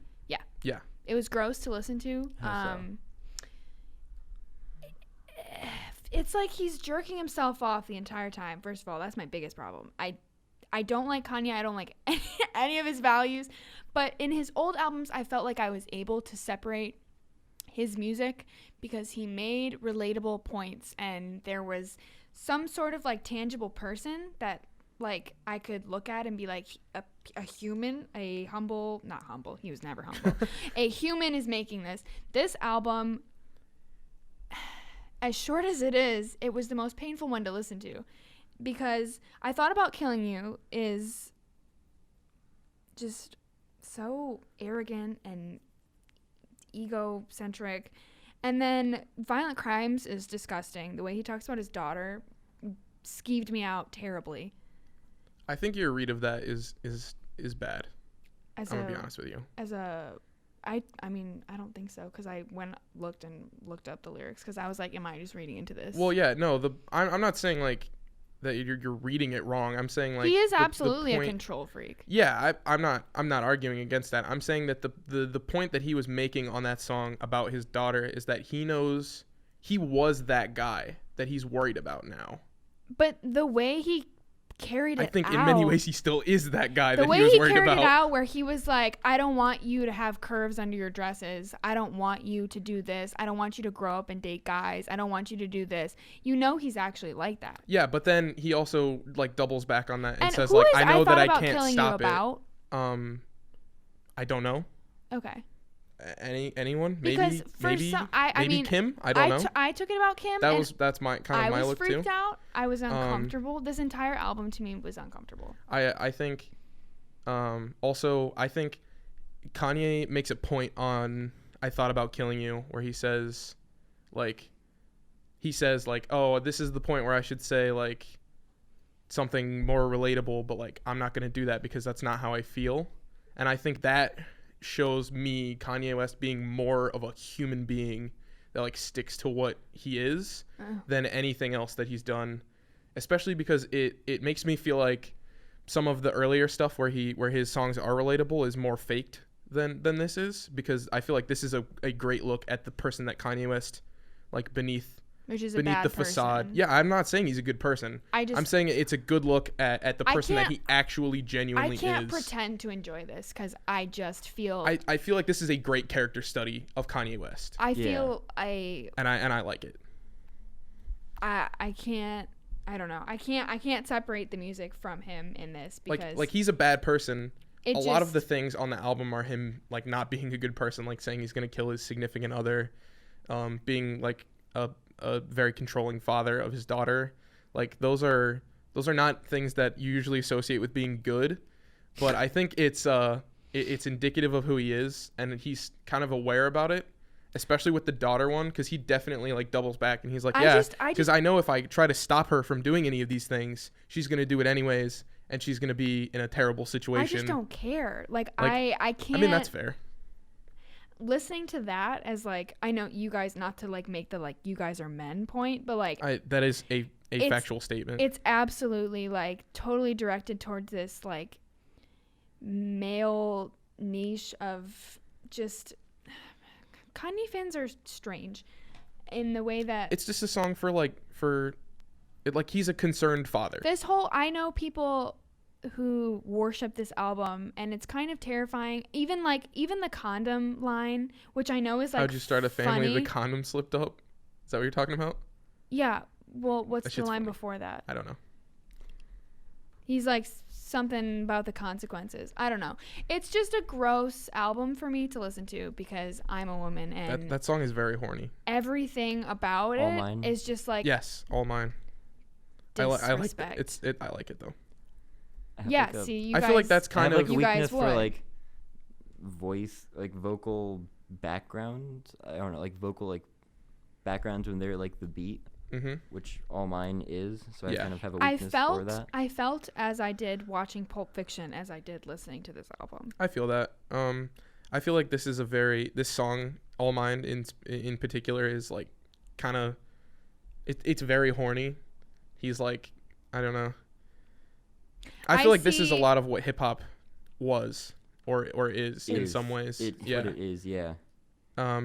Yeah. It was gross to listen to. It's like he's jerking himself off the entire time. First of all, that's my biggest problem. I don't like Kanye. I don't like any of his values. But in his old albums, I felt like I was able to separate his music because he made relatable points and there was some sort of like tangible person that like I could look at and be like a human, not humble. He was never humble. A human is making this. This album, as short as it is, it was the most painful one to listen to because I Thought About Killing You is just so arrogant and egocentric. And then Violent Crimes is disgusting. The way he talks about his daughter skeeved me out terribly. I think your read of that is bad. I'm going to be honest with you. I mean, I don't think so because I looked up the lyrics because I was like, am I just reading into this? Well, yeah, no, I'm not saying like that you're reading it wrong. I'm saying like he is absolutely a control freak. Yeah, I'm not arguing against that. I'm saying that the point that he was making on that song about his daughter is that he knows he was that guy that he's worried about now. But the way he carried it out. I think in many ways he still is that guy that he was worried about. The way he carried it out where he was like, I don't want you to have curves under your dresses. I don't want you to do this. I don't want you to grow up and date guys. I don't want you to do this. You know he's actually like that. Yeah, but then he also like doubles back on that and says like, I know that I can't stop it. I don't know. Okay. Anyone? Maybe maybe Kim? I don't know. I took it about Kim. That's my kind of my look too. I was freaked out. I was uncomfortable. This entire album to me was uncomfortable. I think also I think Kanye makes a point on I Thought About Killing You where he says like oh, this is the point where I should say like something more relatable, but like I'm not going to do that because that's not how I feel. And I think that shows me Kanye West being more of a human being that like sticks to what he is than anything else that he's done, especially because it makes me feel like some of the earlier stuff where his songs are relatable is more faked than this is, because I feel like this is a great look at the person that Kanye West like beneath the facade. Person. Yeah, I'm not saying he's a good person. I'm saying it's a good look at the person that he actually genuinely is. I can't pretend to enjoy this because I just feel. I feel like this is a great character study of Kanye West. I like it. I can't. I don't know. I can't separate the music from him in this because like he's a bad person. A lot of the things on the album are him like not being a good person, like saying he's gonna kill his significant other, being like a very controlling father of his daughter. Like those are not things that you usually associate with being good, but I think it's indicative of who he is, and he's kind of aware about it, especially with the daughter one, because he definitely like doubles back and he's like, because I know if I try to stop her from doing any of these things, she's gonna do it anyways, and she's gonna be in a terrible situation. I just don't care. Like I can't. I mean, that's fair. Listening to that as like, I know you guys, not to like make the like you guys are men point, but like that is a factual statement. It's absolutely like totally directed towards this like male niche of just Kanye fans are strange in the way that it's just a song for he's a concerned father. I know people who worship this album, and it's kind of terrifying. Even the condom line, which I know is like, how'd you start a family? The condom slipped up. Is that what you're talking about? Yeah. Well, what's the line before that? I don't know. He's like something about the consequences. I don't know. It's just a gross album for me to listen to because I'm a woman, and that song is very horny. Everything about it is just like, yes, All Mine. I like it. I like it though. Yeah, like see, you guys. I feel like that's kind of like a weakness for like voice, like vocal background. I don't know, like vocal like backgrounds when they're like the beat, which all mine is. So I kind of have a weakness for that. I felt as I did watching Pulp Fiction as I did listening to this album. I feel that. I feel like this song All Mine in particular is like kind of it's very horny. He's like, I don't know. I feel like this is a lot of what hip hop was or is in some ways. What it is, yeah.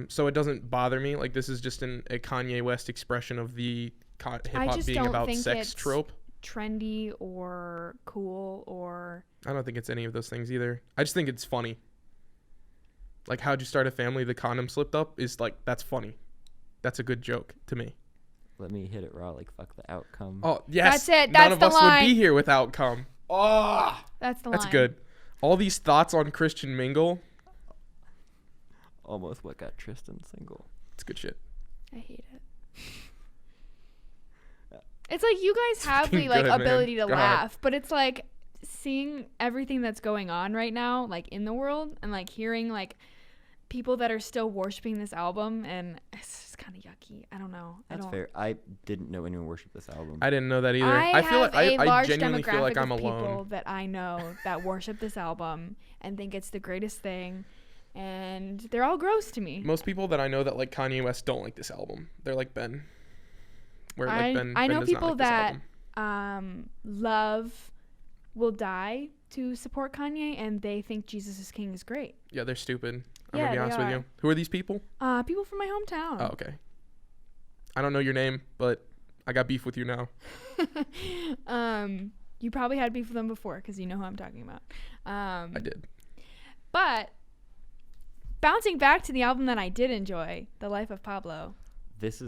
So it doesn't bother me. Like this is just a Kanye West expression of the hip hop being about sex trope. Trendy or cool or. I don't think it's any of those things either. I just think it's funny. Like, how'd you start a family? The condom slipped up is like, that's funny. That's a good joke to me. Let me hit it raw, like fuck the outcome. Oh, yes. That's it. That's None of us would be here with outcome. Oh, that's the line. That's good. All these thoughts on Christian Mingle. Almost what got Tristan single. It's good shit. I hate it. It's like you guys have the like ability to laugh, but it's like seeing everything that's going on right now, like in the world, and like hearing like people that are still worshiping this album, and it's just kind of yucky. I don't know. That's fair. I didn't know anyone worshiped this album. I didn't know that either. I feel like I genuinely feel like I'm alone. People that I know that worship this album and think it's the greatest thing, and they're all gross to me. Most people that I know that like Kanye West don't like this album. They're like Ben. Where like I know people that love Will Die to support Kanye, and they think Jesus is King is great. Yeah, they're stupid. I'm gonna be honest with you. Who are these people? People from my hometown. Oh, okay. I don't know your name, but I got beef with you now. You probably had beef with them before because you know who I'm talking about. I did. But bouncing back to the album that I did enjoy, The Life of Pablo. This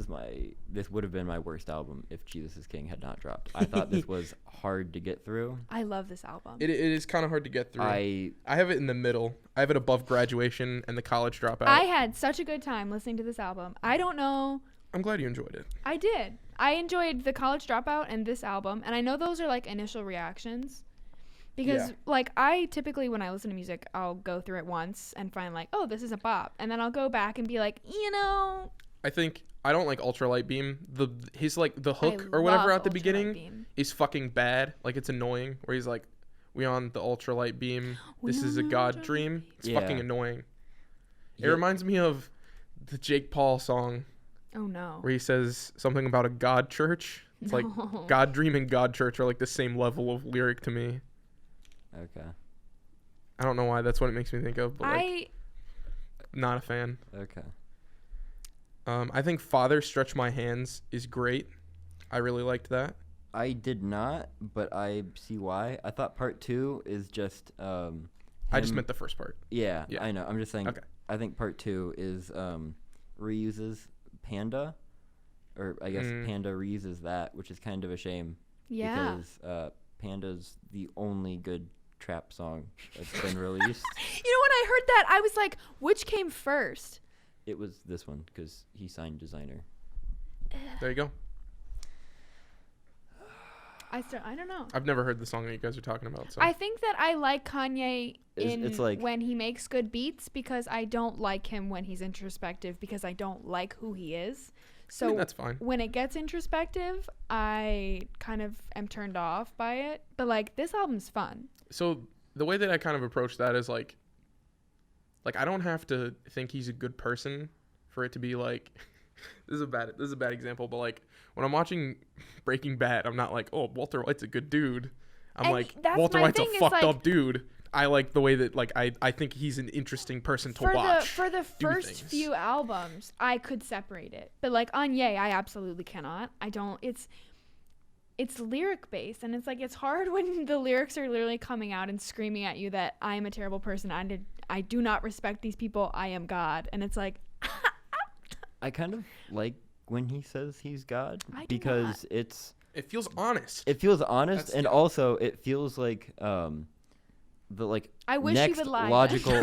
would have been my worst album if Jesus is King had not dropped. I thought this was hard to get through. I love this album. It is kind of hard to get through. I have it in the middle. I have it above Graduation and The College Dropout. I had such a good time listening to this album. I don't know. I'm glad you enjoyed it. I did. I enjoyed The College Dropout and this album, and I know those are like initial reactions. Because like I typically when I listen to music, I'll go through it once and find like, oh, this is a bop, and then I'll go back and be like, I think I don't like Ultralight Beam. His like the hook or whatever at the beginning is fucking bad. Like it's annoying. Where he's like, "We on the ultralight beam. This is a God dream." It's fucking annoying. It reminds me of the Jake Paul song. Oh no. Where he says something about a God church. It's like God dream and God church are like the same level of lyric to me. Okay. I don't know why that's what it makes me think of, but not a fan. Okay. I think Father Stretch My Hands is great. I really liked that. I did not, but I see why. I thought part 2 is just I just meant the first part. Yeah, I know. I'm just saying. Okay. I think part 2 is reuses Panda, or I guess Panda reuses that, which is kind of a shame. Yeah. Because Panda's the only good trap song that's been released. You know, when I heard that, I was like, which came first? It was this one because he signed designer. There you go. I don't know. I've never heard the song that you guys are talking about. So I think that I like Kanye it's like, when he makes good beats because I don't like him when he's introspective because I don't like who he is. So I mean, that's fine. When it gets introspective, I kind of am turned off by it. But like this album's fun. So the way that I kind of approach that is like I don't have to think he's a good person for it to be like this is a bad example, but like when I'm watching Breaking Bad, I'm not like, oh, Walter White's a good dude. I'm like, Walter White's a fucked up dude. I like the way that like I think he's an interesting person to watch. For the first few albums, I could separate it. But like on Ye, I absolutely cannot. I don't it's lyric based, and it's like it's hard when the lyrics are literally coming out and screaming at you that I am a terrible person. I do not respect these people. I am God. And it's like I kind of like when he says he's God because it feels honest. It feels honest, and also it feels like the like I wish next he would lie. Logical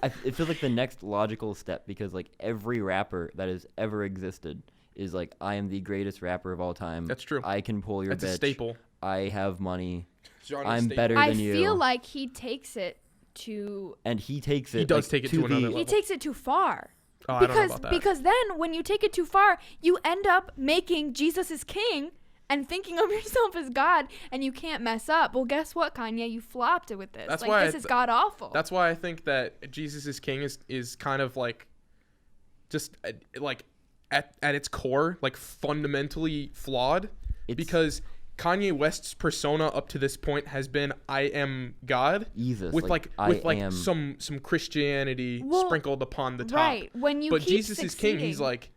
it feels like the next logical step because like every rapper that has ever existed is like I am the greatest rapper of all time. That's true. I can pull your bitch. That's a staple. I have money. I'm better than you. I feel like he takes it to... And he takes it... He does take it to another level. He takes it too far. Oh, I don't know about that. Because then when you take it too far, you end up making Jesus is king and thinking of yourself as God, and you can't mess up. Well, guess what, Kanye? You flopped with this. That's like, why this is god-awful. That's why I think that Jesus is king is kind of like... just like at its core, like fundamentally flawed, because Kanye West's persona up to this point has been I am God, Jesus, with some Christianity sprinkled upon the top. Right. When you but keep Jesus is king, he's like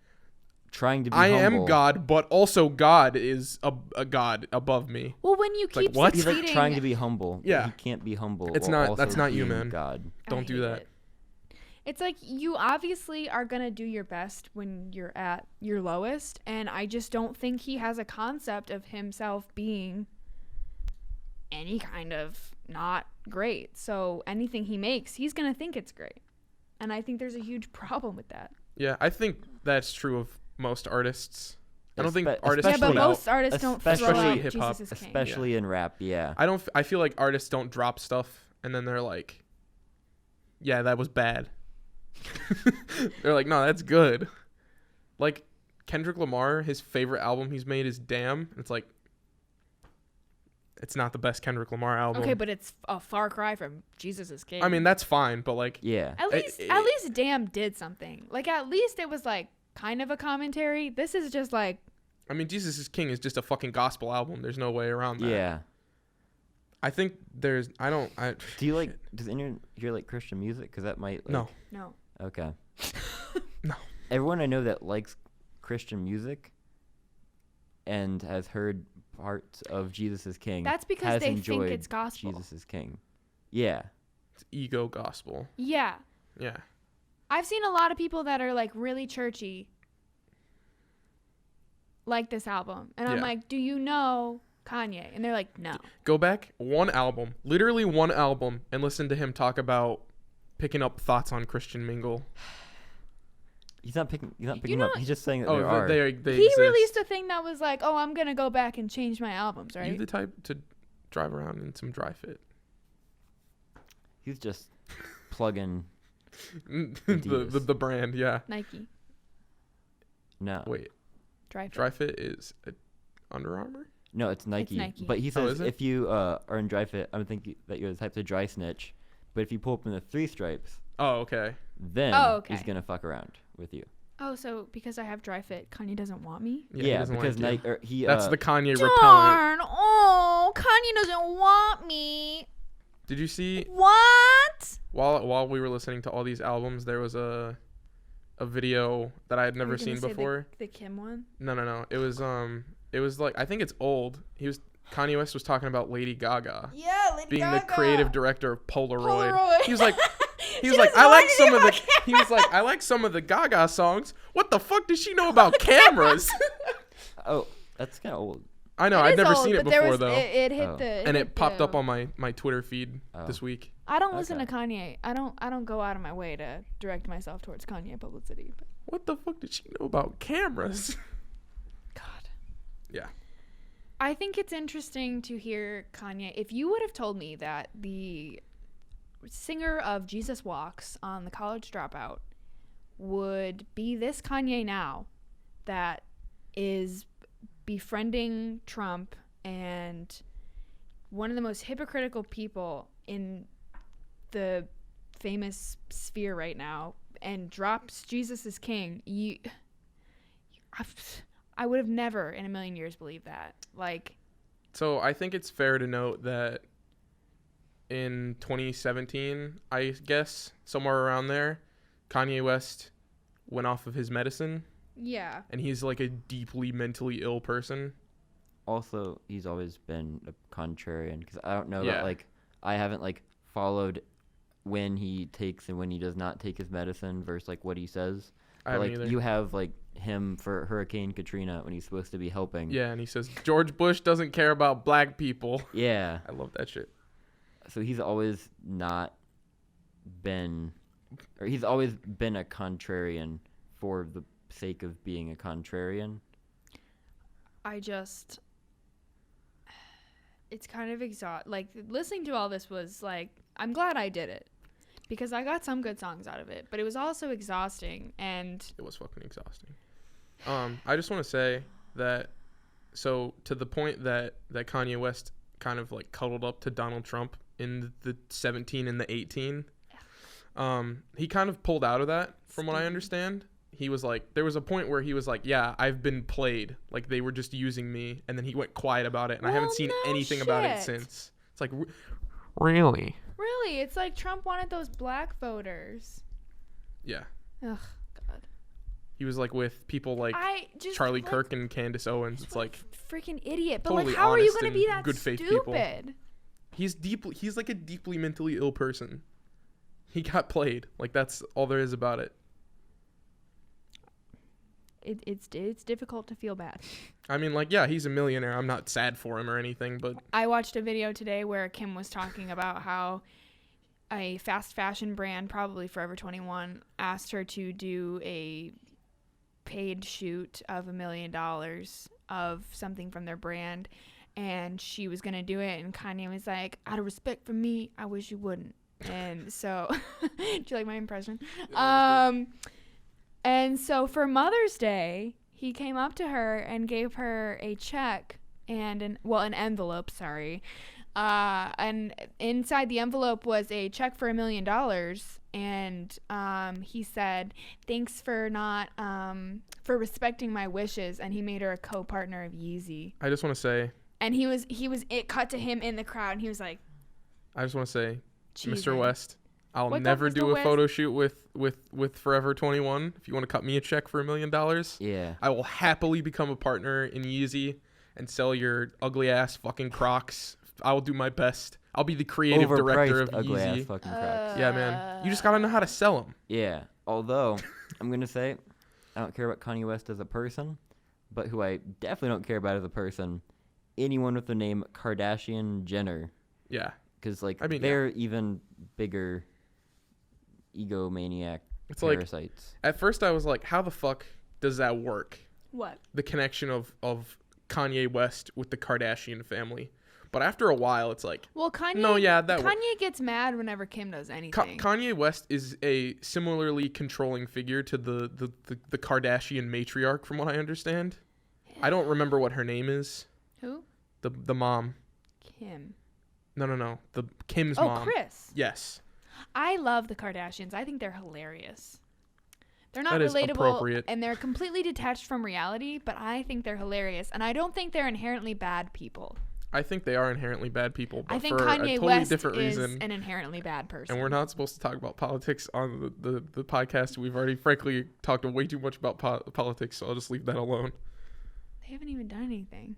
trying to be I humble. am God, but also God is a God above me. Well, when you keep what? He's like trying to be humble. Yeah. He can't be humble. It's while not. also That's not you, being man. God. Don't do that. It's like you obviously are going to do your best when you're at your lowest, and I just don't think he has a concept of himself being any kind of not great. So anything he makes, he's going to think it's great. And I think there's a huge problem with that. Yeah, I think that's true of most artists. I don't think artists... Yeah, but most artists don't throw out hip-hop, Jesus is king. Especially in rap, yeah. I feel like artists don't drop stuff, and then they're like, yeah, that was bad. They're like, no, that's good. Like Kendrick Lamar, his favorite album he's made is Damn. It's like, it's not the best Kendrick Lamar album. Okay, but it's a far cry from Jesus is king. I mean, that's fine, but like, yeah. At least Damn did something. Like, at least it was like kind of a commentary. This is just like, I mean, Jesus is King is just a fucking gospel album. There's no way around that. Yeah. I think there's... Do you like... Does anyone hear like Christian music? Because that might... Like, No. Okay. No. Everyone I know that likes Christian music and has heard parts of Jesus is King... That's because has they think enjoyed it's gospel. Jesus is King. Yeah. It's ego gospel. Yeah. Yeah. I've seen a lot of people that are like really churchy like this album. And I'm like, do you know Kanye? And they're like, no. Go back literally one album, and listen to him talk about picking up thoughts on Christian mingle. He's not picking them up. He's just saying that there are. They he exist. released a thing that was like, oh, I'm going to go back and change my albums, right? You the type to drive around in some dry fit. He's just plugging the brand, yeah. Nike. No. Wait. Dry fit is Under Armour? No, it's Nike. It's Nike. But he says if you are in dry fit, I would think that you're the type to dry snitch. But if you pull up in the 3 stripes, okay, then he's gonna fuck around with you. Oh, so because I have dry fit, Kanye doesn't want me? Yeah, because like Nike. That's the Kanye repellent. Darn! Oh, Kanye doesn't want me. Did you see what? While we were listening to all these albums, there was a video that I had never seen before. The Kim one? No. It was like, I think it's old. Kanye West was talking about Lady Gaga. Yeah, Lady being Gaga. The creative director of Polaroid. He was like, I like some of the Gaga songs. What the fuck does she know about cameras? Oh, that's kind of old. I know. I'd never seen it before though. It hit and it popped up on my Twitter feed this week. I don't listen to Kanye. I don't go out of my way to direct myself towards Kanye publicity. But. What the fuck did she know about cameras? God. Yeah. I think it's interesting to hear Kanye. If you would have told me that the singer of Jesus Walks on the College Dropout would be this Kanye now that is befriending Trump and one of the most hypocritical people in the famous sphere right now and drops Jesus is King, I would have never in a million years believed that. So I think it's fair to note that in 2017, I guess, somewhere around there, Kanye West went off of his medicine. Yeah. And he's like a deeply mentally ill person. Also, he's always been a contrarian because I don't know that I haven't followed when he takes and when he does not take his medicine versus what he says. I haven't either. You have him for Hurricane Katrina when he's supposed to be helping. Yeah, and he says George Bush doesn't care about black people. Yeah. I love that shit. So he's always been a contrarian for the sake of being a contrarian. it's kind of like listening to all this was like, I'm glad I did it because I got some good songs out of it, but it was also exhausting, and it was fucking exhausting. I just want to say that, so to the point that Kanye West kind of like cuddled up to Donald Trump in the 17 and the 18, he kind of pulled out of that from what I understand. He was like, there was a point where he was like, yeah, I've been played. Like, they were just using me. And then he went quiet about it. And I haven't seen anything about it since. It's like, really? Really? It's like Trump wanted those black voters. Yeah. Ugh, God. He was like with people like Charlie Kirk and Candace Owens. It's like, freaking idiot. But totally like, how are you going to be that good faith stupid? People. He's like a deeply mentally ill person. He got played. Like, that's all there is about it. It's difficult to feel bad. I mean, like, yeah, he's a millionaire. I'm not sad for him or anything, but I watched a video today where Kim was talking about how a fast fashion brand, probably Forever 21, asked her to do a paid shoot of $1 million of something from their brand, and she was gonna do it, and Kanye was like, out of respect for me, I wish you wouldn't. And so do you like my impression? And so for Mother's Day, he came up to her and gave her a check and an envelope, sorry. And inside the envelope was a check for $1 million. And he said, thanks for not for respecting my wishes. And he made her a co-partner of Yeezy. I just want to say. And it cut to him in the crowd, and he was like, I just want to say, cheesing. Mr. West, I'll never do a photo shoot with Forever 21. If you want to cut me a check for $1 million, yeah, I will happily become a partner in Yeezy and sell your ugly ass fucking Crocs. I will do my best. I'll be the creative director of ugly Yeezy. Ass fucking Crocs. Yeah, man. You just gotta know how to sell them. Yeah. Although I'm gonna say, I don't care about Kanye West as a person, but who I definitely don't care about as a person, anyone with the name Kardashian Jenner. Yeah. Because they're even bigger egomaniac parasites. Like, at first I was like, how the fuck does that work? What? The connection of Kanye West with the Kardashian family. But after a while, it's like, well, Kanye. No, yeah, Kanye gets mad whenever Kim does anything. Kanye West is a similarly controlling figure to the Kardashian matriarch, from what I understand. Yeah. I don't remember what her name is. Who? The mom. Kim. No. Kim's mom. Oh, Kris. Yes. I love the Kardashians. I think they're hilarious. They're not that is relatable, appropriate. And they're completely detached from reality, but I think they're hilarious. And I don't think they're inherently bad people. I think they are inherently bad people, but I think for Kanye a totally West different is reason. An inherently bad person. And we're not supposed to talk about politics on the podcast. We've already, frankly, talked way too much about politics, so I'll just leave that alone. They haven't even done anything.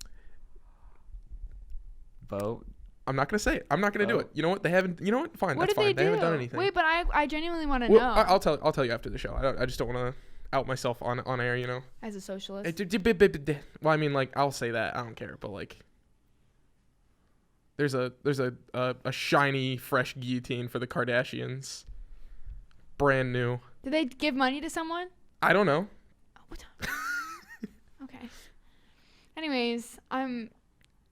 Vote. I'm not going to say it. I'm not going to do it. You know what? They haven't. You know what? Fine. What that's fine. They haven't done anything. Wait, but I genuinely want to know. I'll tell you after the show. I just don't want to out myself on air, you know. As a socialist. Well, I mean, like, I'll say that. I don't care, but like, there's a shiny, fresh guillotine for the Kardashians. Brand new. Did they give money to someone? I don't know. What? Okay. Anyways, I'm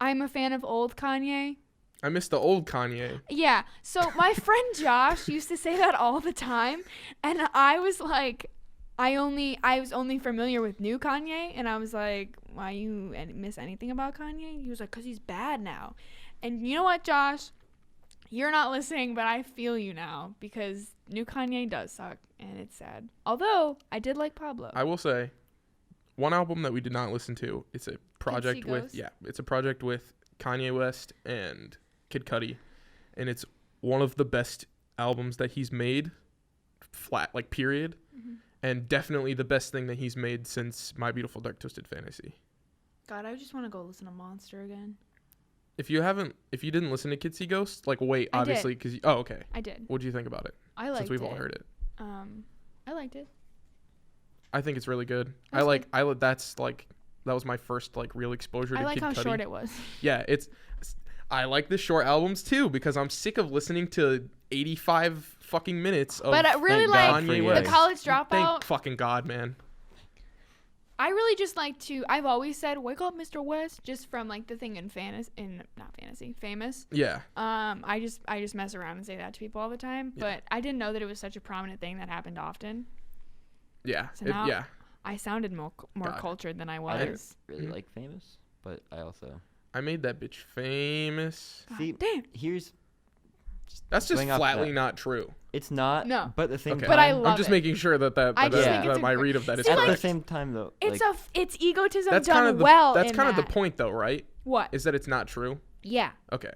a fan of old Kanye. I miss the old Kanye. Yeah. So my friend Josh used to say that all the time, and I was like, I was only familiar with new Kanye, and I was like, why you miss anything about Kanye? He was like, 'cause he's bad now. And you know what, Josh? You're not listening, but I feel you now, because new Kanye does suck, and it's sad. Although I did like Pablo. I will say, one album that we did not listen to. It's a project with Kanye West and Kid Cudi, and it's one of the best albums that he's made, flat, like, period. Mm-hmm. And definitely the best thing that he's made since My Beautiful Dark Twisted Fantasy. God, I just want to go listen to Monster again. If you didn't listen to Kids See Ghosts, like, wait, obviously, because okay. I did. What do you think about it? I liked it. Since we've all heard it. I liked it. I think it's really good. That was my first, like, real exposure to Kid Cudi. I like how short it was. Yeah, I like the short albums too, because I'm sick of listening to 85 fucking minutes of But I really like Kanye West. the College Dropout. Thank fucking God, man. I really just like to. I've always said, "Wake up, Mr. West," just from like the thing in Famous. Yeah. I just mess around and say that to people all the time, but I didn't know that it was such a prominent thing that happened often. Yeah. So now I sounded more cultured than I was. I didn't really like Famous, but I made that bitch famous. See, damn. That's just flatly not true. It's not. No. But the same time, but I love I'm just making sure that my read of that is correct. At the same time, though, it's egotism that's done kind of well. That's kind of the point, though, right? What is that? It's not true. Yeah. Okay.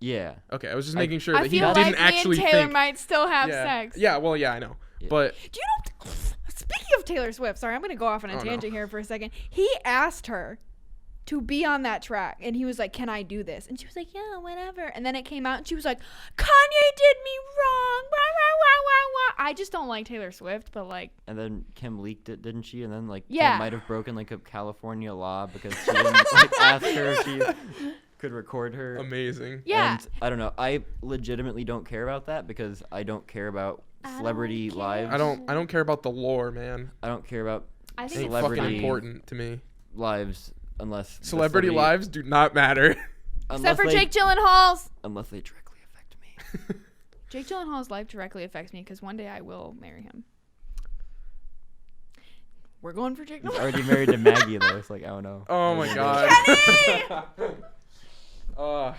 Yeah. Okay. I was just making sure that he didn't actually think. Taylor might still have sex. Yeah. Well, yeah, I know. Yeah. But do you know? Speaking of Taylor Swift, sorry, I'm gonna go off on a tangent here for a second. He asked her to be on that track, and he was like, "Can I do this?" And she was like, "Yeah, whatever." And then it came out, and she was like, "Kanye did me wrong." Wah, wah, wah, wah, wah. I just don't like Taylor Swift, but like. And then Kim leaked it, didn't she? And then Kim might have broken a California law because she didn't ask her if she could record her. Amazing. Yeah. And I don't know. I legitimately don't care about that because I don't care about celebrity lives. I don't care about the lore, man. I don't care about celebrity fucking important to me. Lives. Unless celebrity lives do not matter. Except for Jake Gyllenhaal's. Unless they directly affect me. Jake Gyllenhaal's life directly affects me because one day I will marry him. We're going for Jake Gyllenhaal. He's already married to Maggie, though. It's like, I don't know. Oh, my God. I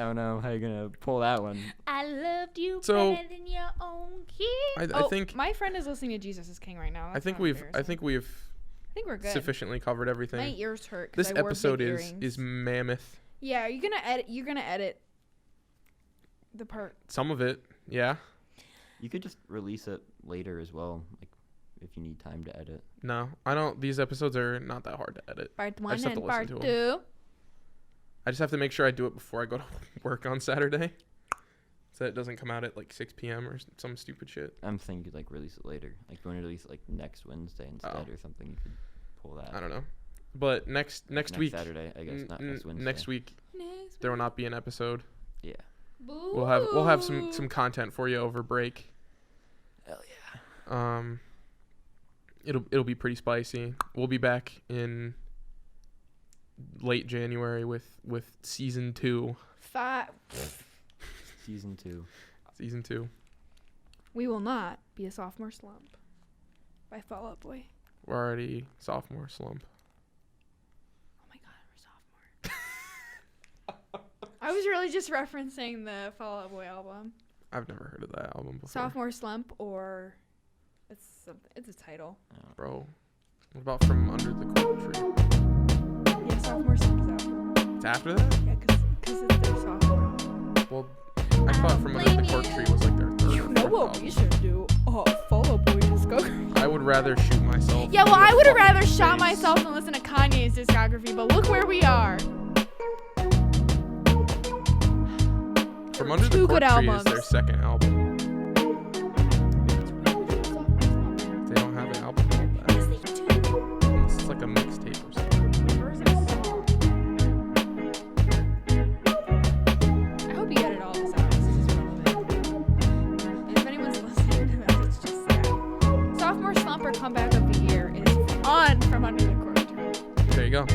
don't know how you're going to pull that one. I loved you better than your own kid. I think my friend is listening to Jesus is King right now. I think we're good. Sufficiently covered everything. My ears hurt. This episode is mammoth. Yeah, you're gonna edit the part. Some of it, yeah. You could just release it later as well, like if you need time to edit. No, I don't. These episodes are not that hard to edit. Part 1 and part 2. I just have to make sure I do it before I go to work on Saturday, so it doesn't come out at like 6 p.m. or some stupid shit. I'm thinking release it later. Like you want to release it next Wednesday instead or something. You could pull that. I don't know. But next week, Saturday, I guess, not next Wednesday. Next week, there will not be an episode. Yeah. Boo. We'll have some content for you over break. Hell yeah. It'll be pretty spicy. We'll be back in late January with season 2. Season 2. Season 2. We will not be a sophomore slump by Fall Out Boy. We're already sophomore slump. Oh my God, we're sophomore. I was really just referencing the Fall Out Boy album. I've never heard of that album before. Sophomore slump, or it's a title. Oh. Bro, what about From Under the Cork Tree? Yeah, sophomore slump is out. It's after that? Yeah, because it's their sophomore album. Well, I thought From Under the Cork Tree was like their third. You know what we should do? Fall Out Boy discography. I would rather shoot myself. Yeah, well, I would have rather shot myself than listen to Kanye's discography, but look where we are. From Under the Cork Tree is their second album. They don't have an album called that. Yes, they do. This is like a mixtape or something. I hope you edit all this out. This is relevant. And if anyone's listening to this, it's just sad. Sophomore slump or comeback of the year is on From Under the Cork Tree. There you go.